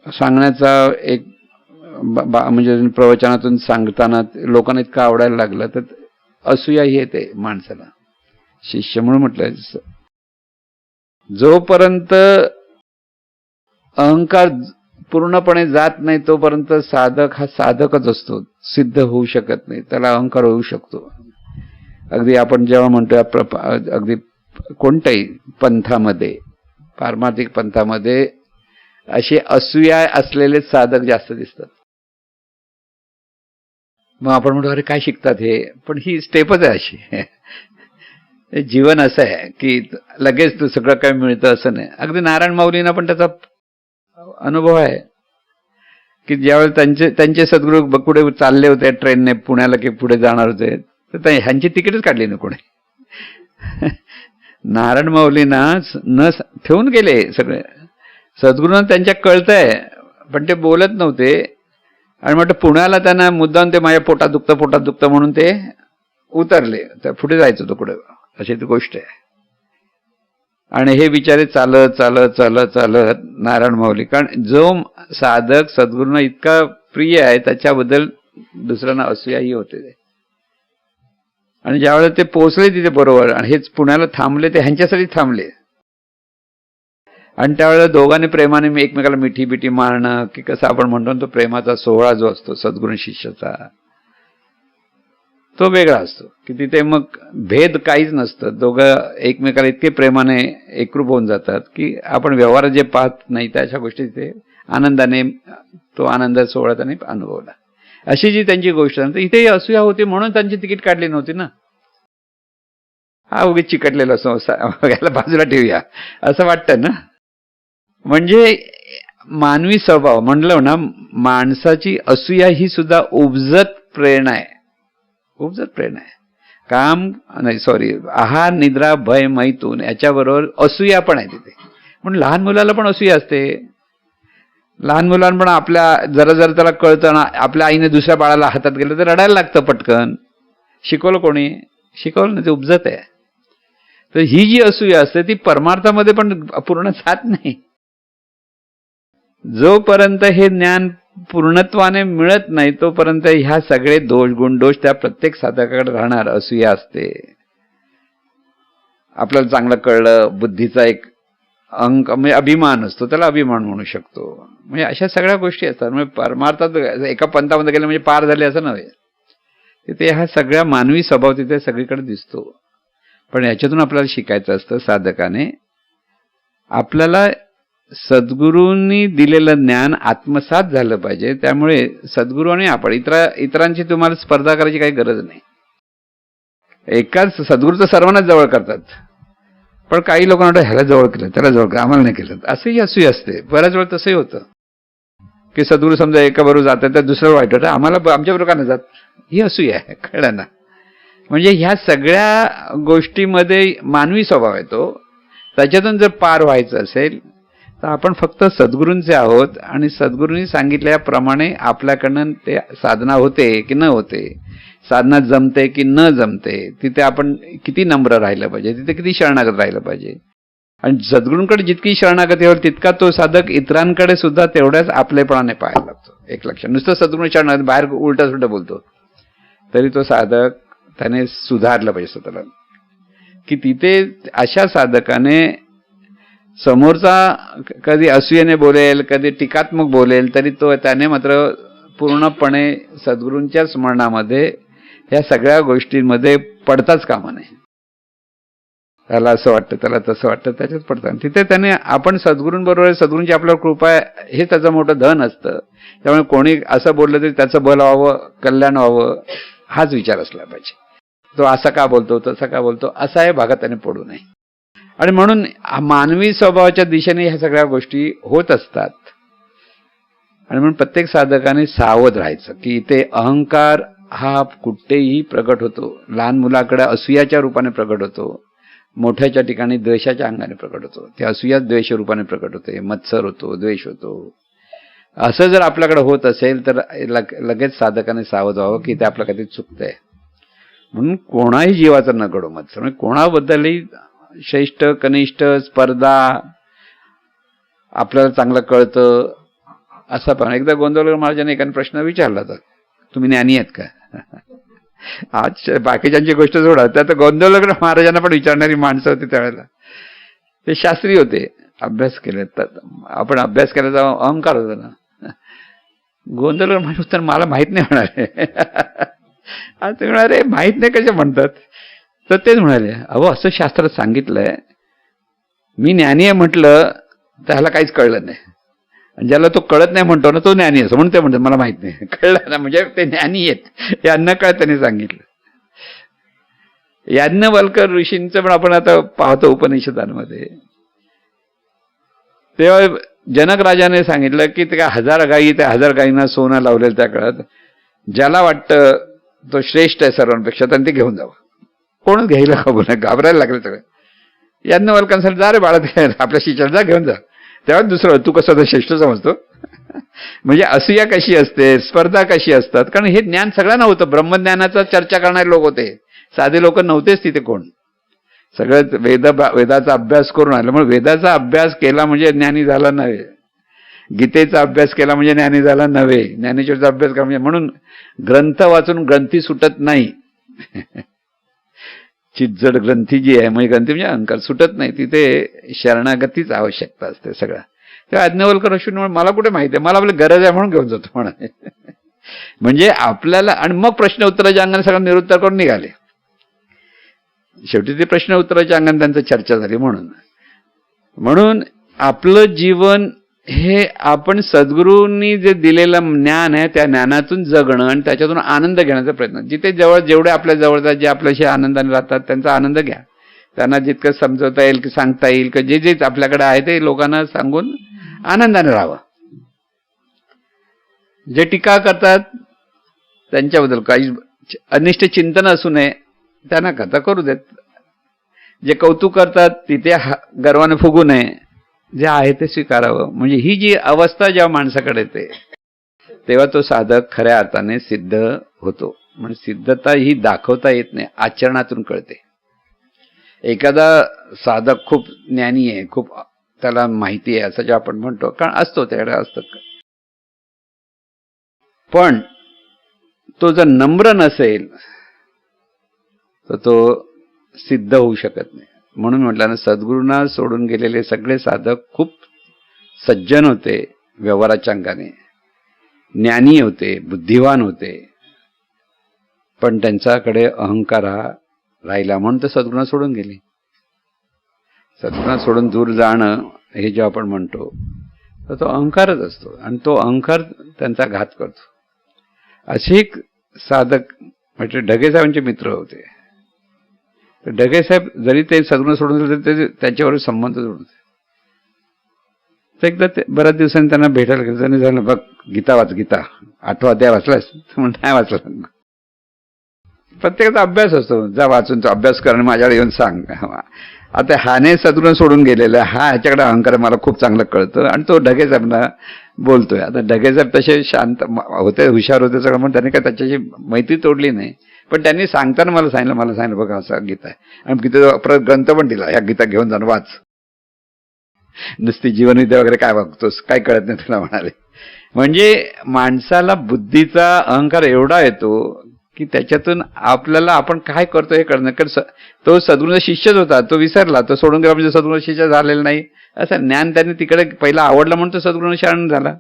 सांगण्याचा एक म्हणजे प्रवचनातून सांगताना लोकांना इतकं आवडायला लागलं, तर असूया ही येते माणसाला. शिष्य म्हणून म्हटलंय, जोपर्यंत अहंकार पूर्णपणे जात नाही तोपर्यंत साधक हा साधकच असतो, सिद्ध होऊ शकत नाही. त्याला अहंकार होऊ शकतो. अगदी आपण जेव्हा म्हणतोय अगदी कोणत्याही पंथामध्ये, पारमार्थिक पंथामध्ये असे असूया असलेले साधक जास्त दिसतात. मग आपण म्हणतो अरे काय शिकतात हे, पण ही स्टेपच आहे अशी. जीवन असं आहे की लगेच सगळं काय मिळतं असं नाही. अगदी नारायण माऊलींना पण त्याचा अनुभव आहे की ज्यावेळेस त्यांचे सद्गुरू पुढे चालले होते ट्रेनने पुण्याला की पुढे जाणार होते, तर ह्यांची तिकीटच काढली ना कोणी. नारायण माऊलींना न ठेवून गेले सगळे. सद्गुरूंना त्यांच्या कळतंय पण ते बोलत नव्हते. आणि म्हटलं पुण्याला त्यांना मुद्दाम ते माझ्या पोटात दुखतं म्हणून ते उतरले. तर पुढे जायचं होतं पुढे, अशी ती गोष्ट आहे. आणि हे बिचारे चालत चालत चालत चालत नारायण माऊली, कारण जो साधक सद्गुरूंना इतका प्रिय आहे त्याच्याबद्दल दुसऱ्यांना असूयाही होते. आणि ज्यावेळेला ते पोहोचले तिथे बरोबर आणि हेच पुण्याला थांबले, ते ह्यांच्यासाठी थांबले. आणि त्यावेळेला दोघांनी प्रेमाने एकमेकाला मिठी बिठी मारणं, की कसं आपण म्हणतो तो प्रेमाचा सोहळा जो असतो सद्गुरू शिष्याचा, तो वेगळा असतो. की तिथे मग भेद काहीच नसतं. दोघं एकमेकाला इतके प्रेमाने एकरूप होऊन जातात की आपण व्यवहारात जे पाहत नाही त्या अशा गोष्टी तिथे आनंदाने तो आनंद सोहळा त्यांनी अनुभवला. अशी जी त्यांची गोष्ट आहे. तर इथे असूया होती म्हणून त्यांची तिकीट काढली नव्हती ना. हा उगीच चिकटलेला याला बाजूला ठेवूया असं वाटतं ना. म्हणजे मानवी स्वभाव म्हणलं ना, माणसाची असूया ही सुद्धा उपजत प्रेरणा आहे. उपजत प्रेरणा आहे. काम नाही सॉरी आहार निद्रा भय मैथून याच्याबरोबर असूया पण आहे तिथे. म्हणून लहान मुलाला पण असूया असते. लहान मुलांना पण आपल्या जरा त्याला कळतं ना, आपल्या आईने दुसऱ्या बाळाला हातात गेलं तर रडायला लागतं पटकन. शिकवलं कोणी? शिकवलं ना, ते उपजत आहे. तर ही जी असूया असते ती परमार्थामध्ये पण पूर्ण जात नाही. जोपर्यंत हे ज्ञान पूर्णत्वाने मिळत नाही तोपर्यंत ह्या सगळे दोष गुणदोष त्या प्रत्येक साधकाकडे राहणार. असूया असते. आपल्याला चांगलं कळलं, बुद्धीचा एक अंक म्हणजे अभिमान असतो, त्याला अभिमान म्हणू शकतो. म्हणजे अशा सगळ्या गोष्टी असतात. म्हणजे परमार्थात एका पंथामध्ये गेलं म्हणजे पार झाले असं नव्हे. तिथे हा सगळ्या मानवी स्वभाव तिथे सगळीकडे दिसतो. पण याच्यातून आपल्याला शिकायचं असतं साधकाने. आपल्याला सद्गुरूंनी दिलेलं ज्ञान आत्मसात झालं पाहिजे. त्यामुळे सद्गुरू आणि आपण इतरांची तुम्हाला स्पर्धा करायची काही गरज नाही. एकाच सद्गुरू तर सर्वांनाच जवळ करतात, पण काही लोकांना वाटतं ह्याला जवळ केलं त्याला जवळ केलं आम्हाला नाही केलं. असंही असूया असते. बऱ्याच वेळ तसंही होतं की सद्गुरू समजा एका बरोबर जातात तर दुसरं वाईट होतं, आम्हाला आमच्याबरोबर का नाही जात, ही असूया आहे. कळलं ना. म्हणजे ह्या सगळ्या गोष्टीमध्ये मानवी स्वभाव येतो. त्याच्यातून जर पार व्हायचं असेल तर आपण फक्त सद्गुरूंचे आहोत आणि सद्गुरूंनी सांगितल्याप्रमाणे आपल्याकडनं ते साधना होते की न होते, साधना जमते की न जमते, तिथे आपण किती नम्र राहिलं पाहिजे, तिथे किती शरणागत राहिलं पाहिजे. आणि सद्गुरूंकडे जितकी शरणागती होईल तितका तो साधक इतरांकडे सुद्धा तेवढ्याच आपलेपणाने पाहायला लागतो. एक लक्षात, नुसतं सद्गुरू शरणागत बाहेर उलटा सुलटा बोलतो तरी तो साधक त्याने सुधारलं पाहिजे स्वतःला. की तिथे अशा साधकाने समोरचा कधी असूयेने बोलेल, कधी टीकात्मक बोलेल, तरी तो त्याने मात्र पूर्णपणे सद्गुरूंच्या स्मरणामध्ये या सगळ्या गोष्टींमध्ये पडताच कामा नये. त्याला असं वाटतं, त्याला तसं वाटतं, त्याच्यात पडतं. तिथे त्याने आपण सद्गुरूंबरोबर, सद्गुरूंची आपल्यावर कृपा आहे हे त्याचं मोठं धन असतं. त्यामुळे कोणी असं बोललं तरी त्याचं बल व्हावं, कल्याण व्हावं हाच विचार असला पाहिजे. तो असा का बोलतो, तसा का बोलतो, असा या भागात त्याने पडू नये. आणि म्हणून मानवी स्वभावाच्या दिशेने ह्या सगळ्या गोष्टी होत असतात. आणि म्हणून प्रत्येक साधकाने सावध राहायचं की इथे अहंकार हा कुठेही प्रगट होतो. लहान मुलाकडे असूयाच्या रूपाने प्रगट होतो, मोठ्याच्या ठिकाणी द्वेषाच्या अंगाने प्रगट होतो. ते असूया द्वेष रूपाने प्रगट होते, मत्सर होतो, द्वेष होतो. असं जर आपल्याकडे होत असेल तर लगेच साधकाने सावध व्हावं की ते आपलं काहीतरी चुकतंय. म्हणून कोणाही जीवाचा न घडो मत्सर. म्हणजे कोणाबद्दलही श्रेष्ठ कनिष्ठ स्पर्धा, आपल्याला चांगलं कळतं असं. पण एकदा गोंदवलेकर महाराजांनी एकाने प्रश्न विचारला होता, तुम्ही ज्ञानी आहेत का? आज बाकीच्यांची गोष्ट सोडा, त्यात गोंदवलेकर महाराजांना पण विचारणारी माणसं होती त्यावेळेला. ते शास्त्री होते, अभ्यास केले. आपण अभ्यास केल्याचा अहंकार होता ना. गोंदवलेकर महाराज उत्तर मला माहित नाही म्हणाले. आज ते म्हणाले माहित नाही कसे म्हणतात. तर तेच म्हणाले, अहो असं शास्त्रात सांगितलंय, मी ज्ञानी आहे म्हटलं तर ह्याला काहीच कळलं नाही. आणि ज्याला तो कळत नाही म्हणतो ना तो ज्ञानी असं म्हणून ते म्हणतात मला माहित नाही. कळलं ना, म्हणजे ते ज्ञानी आहेत यांना कळत त्यांनी सांगितलं. याज्ञवल्क्य ऋषींचं पण आपण आता पाहतो उपनिषदांमध्ये. तेव्हा जनक राजाने सांगितलं की त्या 1000 गायी, त्या 1000 गायींना सोनं लावलेलं त्या काळात, ज्याला वाटतं तो श्रेष्ठ आहे सर्वांपेक्षा त्यांनी ते घेऊन जावं. कोणच घ्यायला खबर नाही, घाबरायला लागले सगळे. यांना वल्कांसाठी जा रे बाळा, आपल्या शिष्याला जा घेऊन जा. तेव्हा दुसरं तू कसं तर श्रेष्ठ समजतो. म्हणजे असूया कशी असते, स्पर्धा कशी असतात, कारण हे ज्ञान सगळ्यांना होतं. ब्रह्मज्ञानाचा चर्चा करणारे लोक होते, साधे लोक नव्हतेच तिथे कोण. सगळं वेदाचा अभ्यास करून आलं. म्हणून वेदाचा अभ्यास केला म्हणजे ज्ञानी झाला नव्हे, गीतेचा अभ्यास केला म्हणजे ज्ञानी झाला नव्हे, ज्ञानेश्वरचा अभ्यास केला म्हणजे. म्हणून ग्रंथ वाचून ग्रंथी सुटत नाही. चिज्जड ग्रंथी जी आहे, म्हणजे ग्रंथी म्हणजे अहंकार सुटत नाही, तिथे शरणागतीच आवश्यकता असते सगळ्या. तेव्हा अज्ञवल्कर अश्विनी मला कुठे माहिती आहे, मला आपली गरज आहे म्हणून घेऊन जातो म्हणाले. म्हणजे आपल्याला. आणि मग प्रश्न उत्तराच्या अंगाने सगळं निरुत्तर करून निघाले. शेवटी ते प्रश्न उत्तराच्या अंगाने त्यांचं चर्चा झाली. म्हणून आपलं जीवन हे आपण सद्गुरूंनी जे दिलेलं ज्ञान आहे त्या ज्ञानातून जगणं आणि त्याच्यातून आनंद घेण्याचा प्रयत्न. जिथे जेवढे आपल्या जवळचा जे आपल्याशी आनंदाने राहतात त्यांचा आनंद घ्या. त्यांना जितकं समजवता येईल की सांगता येईल की जे जे आपल्याकडे आहे ते लोकांना सांगून आनंदाने राहावं. जे टीका करतात त्यांच्याबद्दल काही अनिष्ट चिंतन असू नये, त्यांना कथा करू देत. जे कौतुक करतात तिथे गर्वाने फुगू नये, जे आहे ते स्वीकारावं. म्हणजे ही जी अवस्था जेव्हा माणसाकडे येते तेव्हा तो साधक खऱ्या अर्थाने सिद्ध होतो. म्हणजे सिद्धता ही दाखवता येत नाही, आचरणातून कळते. एखादा साधक खूप ज्ञानी आहे, खूप त्याला माहिती आहे असं जे आपण म्हणतो, कारण असतो त्याकडे असतं, पण तो जर नम्र नसेल तर तो सिद्ध होऊ शकत नाही. म्हणून म्हटलं ना, सद्गुरूंना सोडून गेलेले सगळे साधक खूप सज्जन होते, व्यवहाराच्या अंगाने ज्ञानी होते, बुद्धिवान होते, पण त्यांच्याकडे अहंकार हा राहिला म्हणून ते सद्गुरूंना सोडून गेले. सद्गुरूंना सोडून दूर जाणं हे जे आपण म्हणतो तर तो अहंकारच असतो आणि तो अहंकार त्यांचा घात करतो. असे एक साधक म्हणजे ढगे साहेबांचे मित्र होते. ढगे साहेब जरी ते सद्गुरूंना सोडून गेले तरी त्यांच्यावर संबंध जोडून. तर एकदा ते बऱ्याच दिवसांनी त्यांना भेटायला गेलं. त्यांनी झालं, बघ गीता वाच, गीता 8वा अध्याय वाचलास? नाही वाचला. प्रत्येकाचा अभ्यास असतो, जा वाचून तो अभ्यास कर आणि माझ्याकडे येऊन सांग. आता हाने सद्गुरूंना सोडून गेलेला हा ह्याच्याकडे अहंकार मला खूप चांगलं कळतं आणि तो ढगे साहेबांना बोलतोय. आता ढगे साहेब तसे शांत होते, हुशार होते सगळं, म्हणून त्यांनी काय त्याच्याशी मैत्री तोडली नाही. पण त्यांनी सांगताना मला सांगितलं बघा असं गीता आहे आणि गीतेचा परत ग्रंथ पण दिला, या गीता घेऊन जाणं वाच. नुसती जीवनविद्या वगैरे काय वागतोस, काय कळत नाही तुला म्हणाले. म्हणजे माणसाला बुद्धीचा अहंकार एवढा येतो की त्याच्यातून आपल्याला आपण काय करतो हे कळणं. कारण तो सद्गुरूचा शिष्यच होता, तो विसरला, तो सोडून गेला म्हणजे सद्गुरूचा शिष्य झालेला नाही असं ज्ञान त्याने तिकडे पहिला आवडलं म्हणून तो सद्गुरूंना शरण झाला.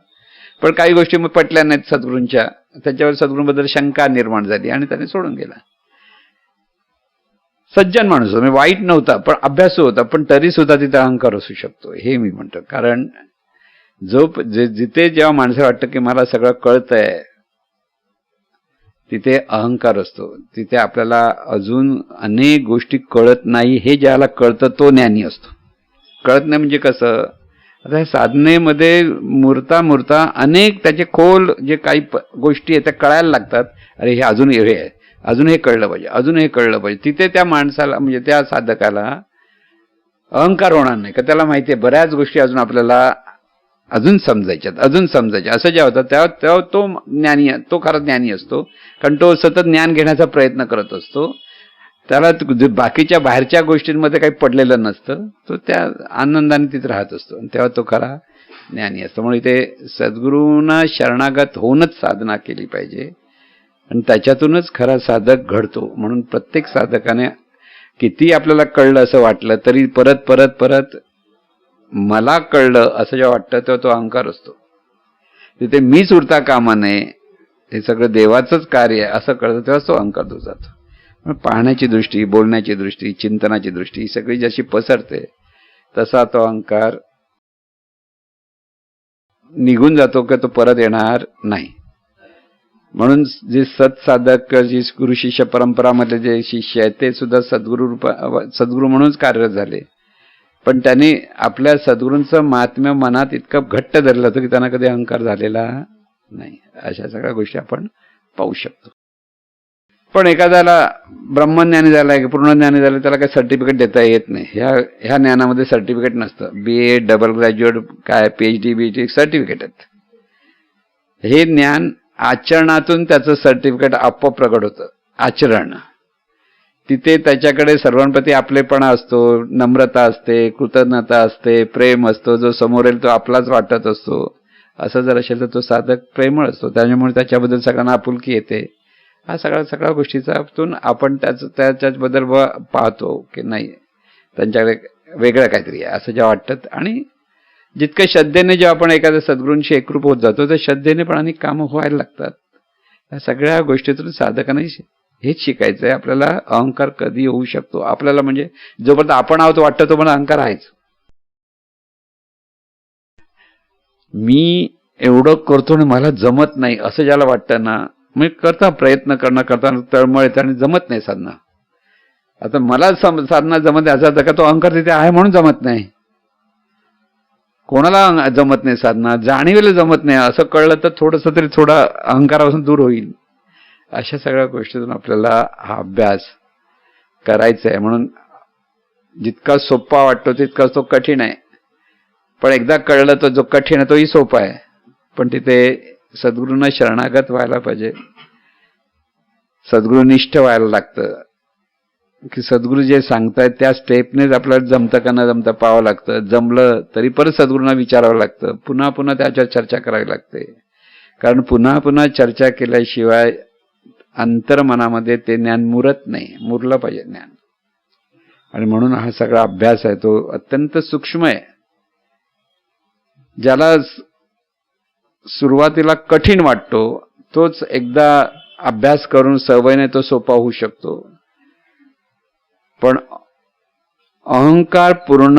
पण काही गोष्टी मग पटल्या नाहीत सद्गुरूंच्या, त्याच्यावर सद्गुरूंबद्दल शंका निर्माण झाली आणि त्याने सोडून गेला. सज्जन माणूस होता, म्हणजे वाईट नव्हता, पण अभ्यासू होता, पण तरी सुद्धा तिथे अहंकार असू शकतो हे मी म्हणतो. कारण जिथे जेव्हा माणसाला वाटतं की मला सगळं कळतंय तिथे अहंकार असतो. तिथे आपल्याला अजून अनेक गोष्टी कळत नाही, हे ज्याला कळतं तो ज्ञानी असतो. कळत नाही म्हणजे कसं, आता साधनेमध्ये मुरता अनेक त्याचे खोल जे काही गोष्टी आहेत त्या कळायला लागतात. अरे हे अजून हे आहे, अजून हे कळलं पाहिजे, अजून हे कळलं पाहिजे. तिथे त्या माणसाला म्हणजे त्या साधकाला अहंकार होणार नाही, का त्याला माहिती आहे बऱ्याच गोष्टी अजून आपल्याला अजून समजायच्यात. असं जेव्हा होतं तेव्हा तो ज्ञानी, तो खरा ज्ञानी असतो. कारण तो सतत ज्ञान घेण्याचा प्रयत्न करत असतो. त्याला बाकीच्या बाहेरच्या गोष्टींमध्ये काही पडलेलं नसतं, तो त्या आनंदाने तिथे राहत असतो आणि तेव्हा तो खरा ज्ञानी असतो. म्हणून इथे सद्गुरूंना शरणागत होऊनच साधना केली पाहिजे आणि त्याच्यातूनच खरा साधक घडतो. म्हणून प्रत्येक साधकाने किती आपल्याला कळलं असं वाटलं तरी परत मला कळलं असं जेव्हा वाटतं तेव्हा तो अहंकार असतो. तिथे मीच उरता कामा नये, हे सगळं देवाचंच कार्य आहे असं कळतं तेव्हाच तो अहंकार दूर जातो. पाहण्याची दृष्टी, बोलण्याची दृष्टी, चिंतनाची दृष्टी ही सगळी जशी पसरते तसा तो अहंकार निघून जातो की तो परत येणार नाही. म्हणून जे सत्साधक, जे गुरु शिष्य परंपरामधले जे शिष्य आहेत ते सुद्धा सद्गुरू म्हणूनच कार्यरत झाले. पण त्यांनी आपल्या सद्गुरूंचं महात्म्य मनात इतकं घट्ट धरलं होतं की त्यांना कधी अहंकार झालेला नाही. अशा सगळ्या गोष्टी आपण पाहू शकतो. पण एखाद्याला ब्रह्मज्ञानी झालाय की पूर्ण ज्ञानी झालं, त्याला काही सर्टिफिकेट देता येत नाही. ह्या ज्ञानामध्ये सर्टिफिकेट नसतं. BA, डबल ग्रॅज्युएट, काय PhD, BT सर्टिफिकेट आहेत. हे ज्ञान आचरणातून त्याचं सर्टिफिकेट आपोआप प्रगट होतं. आचरण, तिथे त्याच्याकडे सर्वांप्रती आपलेपणा असतो, नम्रता असते, कृतज्ञता असते, प्रेम असतो. जो समोर येईल तो आपलाच वाटत असतो. असं जर असेल तर तो साधक प्रेमळ असतो, त्याच्यामुळे त्याच्याबद्दल सगळ्यांना आपुलकी येते. हा सगळ्या गोष्टीचातून आपण त्याच्याबद्दल पाहतो की नाही, त्यांच्याकडे वेगळं काहीतरी आहे असं जेव्हा वाटतं. आणि जितकं श्रद्धेने जेव्हा आपण एखाद्या सद्गुरूंशी एकरूप होत जातो, तर श्रद्धेने पण अनेक कामं व्हायला लागतात. या सगळ्या गोष्टीतून साधकांना हेच शिकायचं आहे आपल्याला. अहंकार कधी होऊ शकतो आपल्याला, म्हणजे जोपर्यंत आपण आहोत वाटतं तोपर्यंत अहंकार आहेच. मी एवढं करतो आणि मला जमत नाही असं ज्याला वाटतं ना, मी करता प्रयत्न करताना तळमळ येते आणि जमत नाही साधना. आता मला साधना जमत नाही असा का तो अहंकार तिथे आहे म्हणून जमत नाही. कोणाला जमत नाही साधना, जाणीवेला जमत नाही असं कळलं तर थोडंसं तरी थोडा अहंकारापासून दूर होईल. अशा सगळ्या गोष्टीतून आपल्याला हा अभ्यास करायचा आहे. म्हणून जितका सोपा वाटतो तितका तो कठीण आहे. पण एकदा कळलं तर जो कठीण आहे तोही सोपा आहे. पण तिथे सद्गुरूंना शरणागत व्हायला पाहिजे, सद्गुरुनिष्ठ व्हायला लागतं की सद्गुरू जे सांगतायत त्या स्टेपनेच आपल्याला जमतं का न जमतं पाहावं लागतं. जमलं तरी परत सद्गुरूंना विचारावं लागतं, पुन्हा पुन्हा त्याच्यावर चर्चा करावी लागते. कारण पुन्हा पुन्हा चर्चा केल्याशिवाय अंतर्मनामध्ये ते ज्ञान मुरत नाही. मुरलं पाहिजे ज्ञान. आणि म्हणून हा सगळा अभ्यास आहे तो अत्यंत सूक्ष्म आहे. ज्याला सुरुवातीला कठीण वाटतो तोच एकदा अभ्यास करून सवयीने तो सोपा होऊ शकतो. पण अहंकार पूर्ण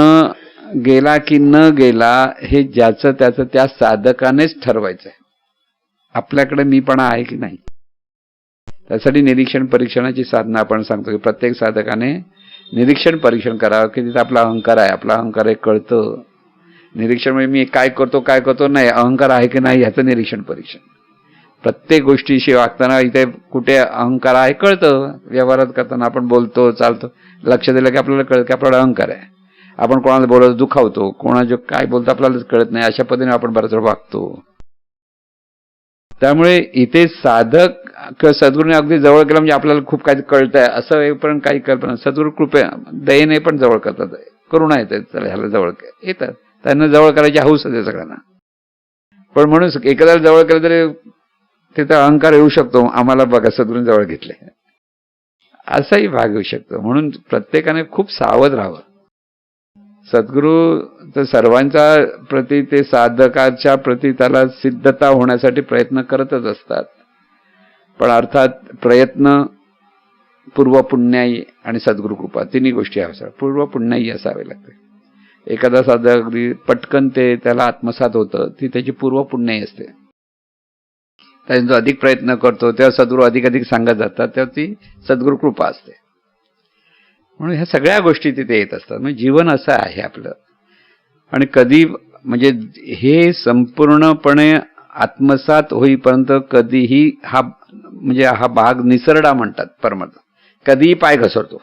गेला की न गेला हे ज्याचं त्याचं त्या साधकानेच ठरवायचं आहे. आपल्याकडे मीपणा आहे की नाही. त्यासाठी निरीक्षण परीक्षणाची साधना आपण सांगतो की प्रत्येक साधकाने निरीक्षण परीक्षण करावं की तिथे आपला अहंकार आहे, आपला अहंकार आहे कळतं. निरीक्षण म्हणजे मी काय करतो नाही, अहंकार आहे की नाही ह्याचं निरीक्षण परीक्षण. प्रत्येक गोष्टीशी वागताना इथे कुठे अहंकार आहे कळतं. व्यवहारात करताना आपण बोलतो चालतो, लक्ष दिलं की आपल्याला कळतं की आपल्याला अहंकार आहे. आपण कोणाला बोलतो दुखावतो, कोणाला काय बोलतो आपल्यालाच कळत नाही. अशा पद्धतीने आपण बराच वेळ वागतो. त्यामुळे इथे साधक किंवा सद्गुरूने अगदी जवळ केलं म्हणजे आपल्याला खूप काही कळतंय असं पण काही कल्पना. सद्गुरू कृपे दयेने पण जवळ करतात, करुणा येते, चला ह्याला जवळ येतात. त्यांना जवळ करायची हौस असते सगळ्यांना. पण म्हणून एखाद्याला जवळ केलं तरी तिथं अहंकार येऊ शकतो, आम्हाला बघा सद्गुरूंनी जवळ घेतले असाही भाग येऊ शकतो. म्हणून प्रत्येकाने खूप सावध राहावं. सद्गुरू तर सर्वांच्या प्रती, ते साधकाच्या प्रती त्याला सिद्धता होण्यासाठी प्रयत्न करतच असतात. पण अर्थात प्रयत्न पूर्वपुण्याई आणि सद्गुरू कृपा तिन्ही गोष्टी हव्या. पूर्वपुण्याई असावे लागते. एखादा साधक पटकन त्याला आत्मसात होतं, ती त्याची पूर्वपुण्याई असते. त्यांचा अधिक प्रयत्न करतो तेव्हा सद्गुरू अधिक अधिक सांगत जातात, तेव्हा ती सद्गुरू कृपा असते. म्हणून ह्या सगळ्या गोष्टी तिथे येत असतात. म्हणजे जीवन असं आहे आपलं. आणि कधी म्हणजे हे संपूर्णपणे आत्मसात होईपर्यंत कधीही हा भाग निसरडा म्हणतात परमार्थ. कधीही पाय घसरतो,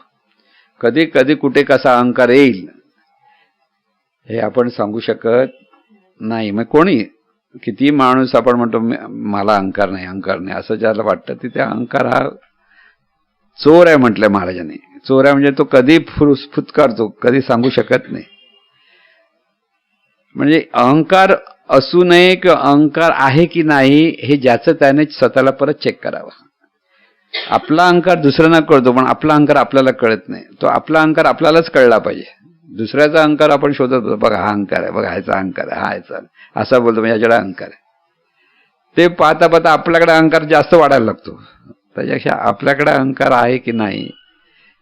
कधी कधी कुठे कसा अहंकार येईल हे आपण सांगू शकत नाही. मग कोणी किती माणूस आपण म्हणतो मला अहंकार नाही असं ज्याला वाटतं, तिथे अहंकार हा चोर आहे म्हटलंय महाराजांनी. चोर आहे म्हणजे तो कधी फुत्कारतो, कधी सांगू शकत नाही. म्हणजे अहंकार असू नये किंवा अहंकार आहे की नाही हे ज्याचं त्याने स्वतःला परत चेक करावं. आपला अहंकार दुसऱ्यांना कळतो पण आपला अहंकार आपल्याला कळत नाही. तो आपला अहंकार आपल्यालाच कळला पाहिजे. दुसऱ्याचा अहंकार आपण शोधत होतो, बघा हा अहंकार आहे, बघा ह्याचा अहंकार आहे, हा ह्याचा असा बोलतो म्हणजे ह्याच्याकडे अहंकार आहे. ते पाहता पाहता आपल्याकडे अहंकार जास्त वाढायला लागतो. त्याच्यापेक्षा आपल्याकडे अहंकार आहे की नाही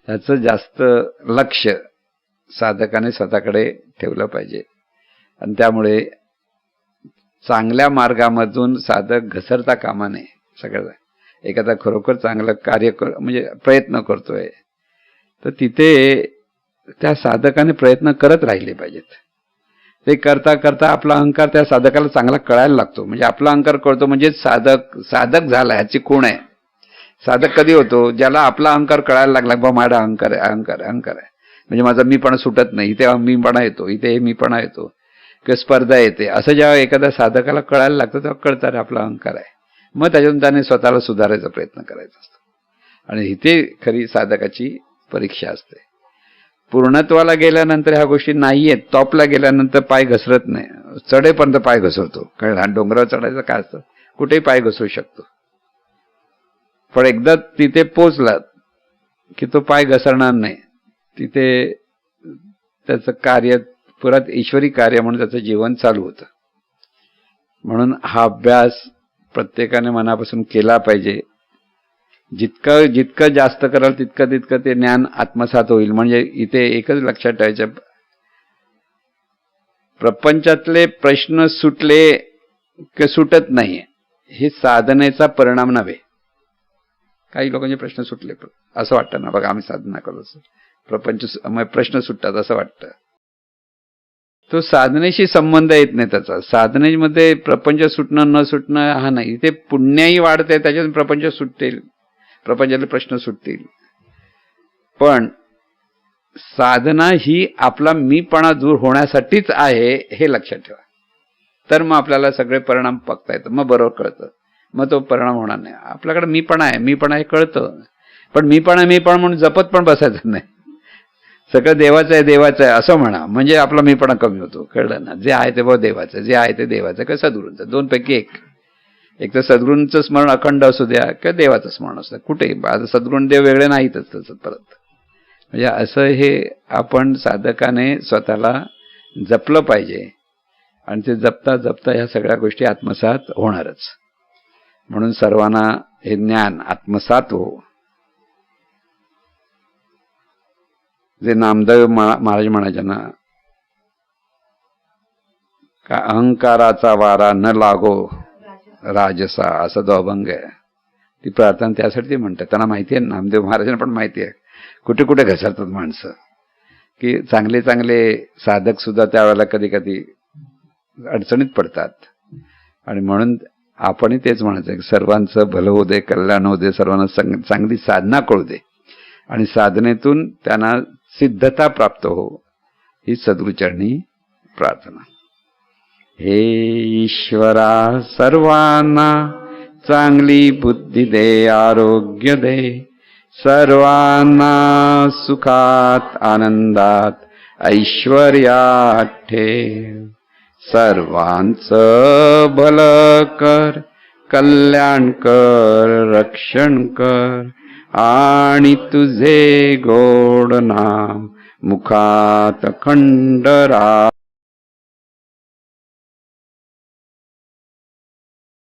याचं जास्त लक्ष साधकाने स्वतःकडे ठेवलं पाहिजे. आणि त्यामुळे चांगल्या मार्गामधून साधक घसरता कामा नये. सगळं एखादा खरोखर चांगलं कार्य म्हणजे प्रयत्न करतोय तर तिथे त्या साधकाने प्रयत्न करत राहिले पाहिजेत. ते करता करता आपला अहंकार त्या साधकाला चांगला कळायला लागतो. म्हणजे आपला अहंकार कळतो म्हणजे साधक झाला ह्याची खूण आहे. साधक कधी होतो? ज्याला आपला अहंकार कळायला लागला, बा माझा अहंकार आहे, अहंकार आहे, अहंकार आहे, म्हणजे माझा मीपणा सुटत नाही, इथे मीपणा येतो, इथे हे मीपणा येतो किंवा स्पर्धा येते, असं जेव्हा एखाद्या साधकाला कळायला लागतं तेव्हा कळतं आपला अहंकार आहे. मग त्याच्यातून त्याने स्वतःला सुधारायचा प्रयत्न करायचा असतो. आणि इथे खरी साधकाची परीक्षा असते. पूर्णत्वाला गेल्यानंतर ह्या गोष्टी नाहीयेत. टॉपला गेल्यानंतर पाय घसरत नाही, चढेपर्यंत पाय घसरतो. कारण हा डोंगरावर चढायचं काय असतं, कुठेही पाय घसरू शकतो. पण एकदा तिथे पोचलात की तो पाय घसरणार नाही. तिथे त्याचं कार्य परत ईश्वरी कार्य म्हणून त्याचं जीवन चालू होतं. म्हणून हा अभ्यास प्रत्येकाने मनापासून केला पाहिजे. जितकं जास्त कराल तितकं ते ज्ञान आत्मसात होईल. म्हणजे इथे एकच लक्षात ठेवायचं, प्रपंचातले प्रश्न सुटले की सुटत नाही हे साधनेचा परिणाम नव्हे. काही लोकांचे प्रश्न सुटले असं वाटतं ना, बघा आम्ही साधना करतो प्रश्न सुटतात असं वाटतं. तो साधनेशी संबंध येत नाही त्याचा. साधनेमध्ये प्रपंच सुटणं न सुटणं हा नाही. इथे पुण्याही वाढते, त्याच्यातून प्रपंच सुटतील, प्रपंचातले प्रश्न सुटतील. पण साधना ही आपला मीपणा दूर होण्यासाठीच आहे हे लक्षात ठेवा. तर मग आपल्याला सगळे परिणाम बघता येतं, मग बरोबर कळतं. मग तो परिणाम होणार नाही. आपल्याकडे मीपणा आहे, मीपणा हे कळतं, पण मीपणा म्हणून जपत पण बसायचं नाही. सगळं देवाचं आहे, देवाचं आहे असं म्हणा, म्हणजे आपला मीपणा कमी होतो. कळलं ना? जे आहे ते बघ देवाचं, जे आहे ते देवाचं किंवा सद्गुरूंचं, दोनपैकी एक तर सद्गुरूंचं स्मरण अखंड असू द्या किंवा देवाचं स्मरण असू द्या, कुठेही. आता सद्गुण देव वेगळे नाहीतच तसं परत. म्हणजे असं हे आपण साधकाने स्वतःला जपलं पाहिजे. आणि ते जपता जपता ह्या सगळ्या गोष्टी आत्मसात होणारच. म्हणून सर्वांना हे ज्ञान आत्मसात हो. जे नामदेव महाराज म्हणायचे ना, का अहंकाराचा वारा न लागो राजसा, असा जो अभंग आहे, ती प्रार्थना त्यासाठी ते म्हणतात. त्यांना माहिती आहे, नामदेव महाराजांना पण माहिती आहे कुठे कुठे घसरतात माणसं, की चांगले चांगले साधक सुद्धा त्यावेळेला कधी कधी अडचणीत पडतात. आणि म्हणून आपणही तेच म्हणायचं की सर्वांचं भलं होऊ दे, कल्याण होऊ दे, सर्वांना चांगली साधना कळू दे आणि साधनेतून त्यांना सिद्धता प्राप्त हो, ही सद्गुरूचरणी प्रार्थना. हे ईश्वरा सर्वांना चांगली बुद्धी दे, आरोग्य दे, सर्वांना सुखात आनंदात ऐश्वर्यात ठेव, सर्वांचं भलं कर, कल्याण कर, रक्षण कर, आणि तुझे गोड नाम मुखात अखंड राह.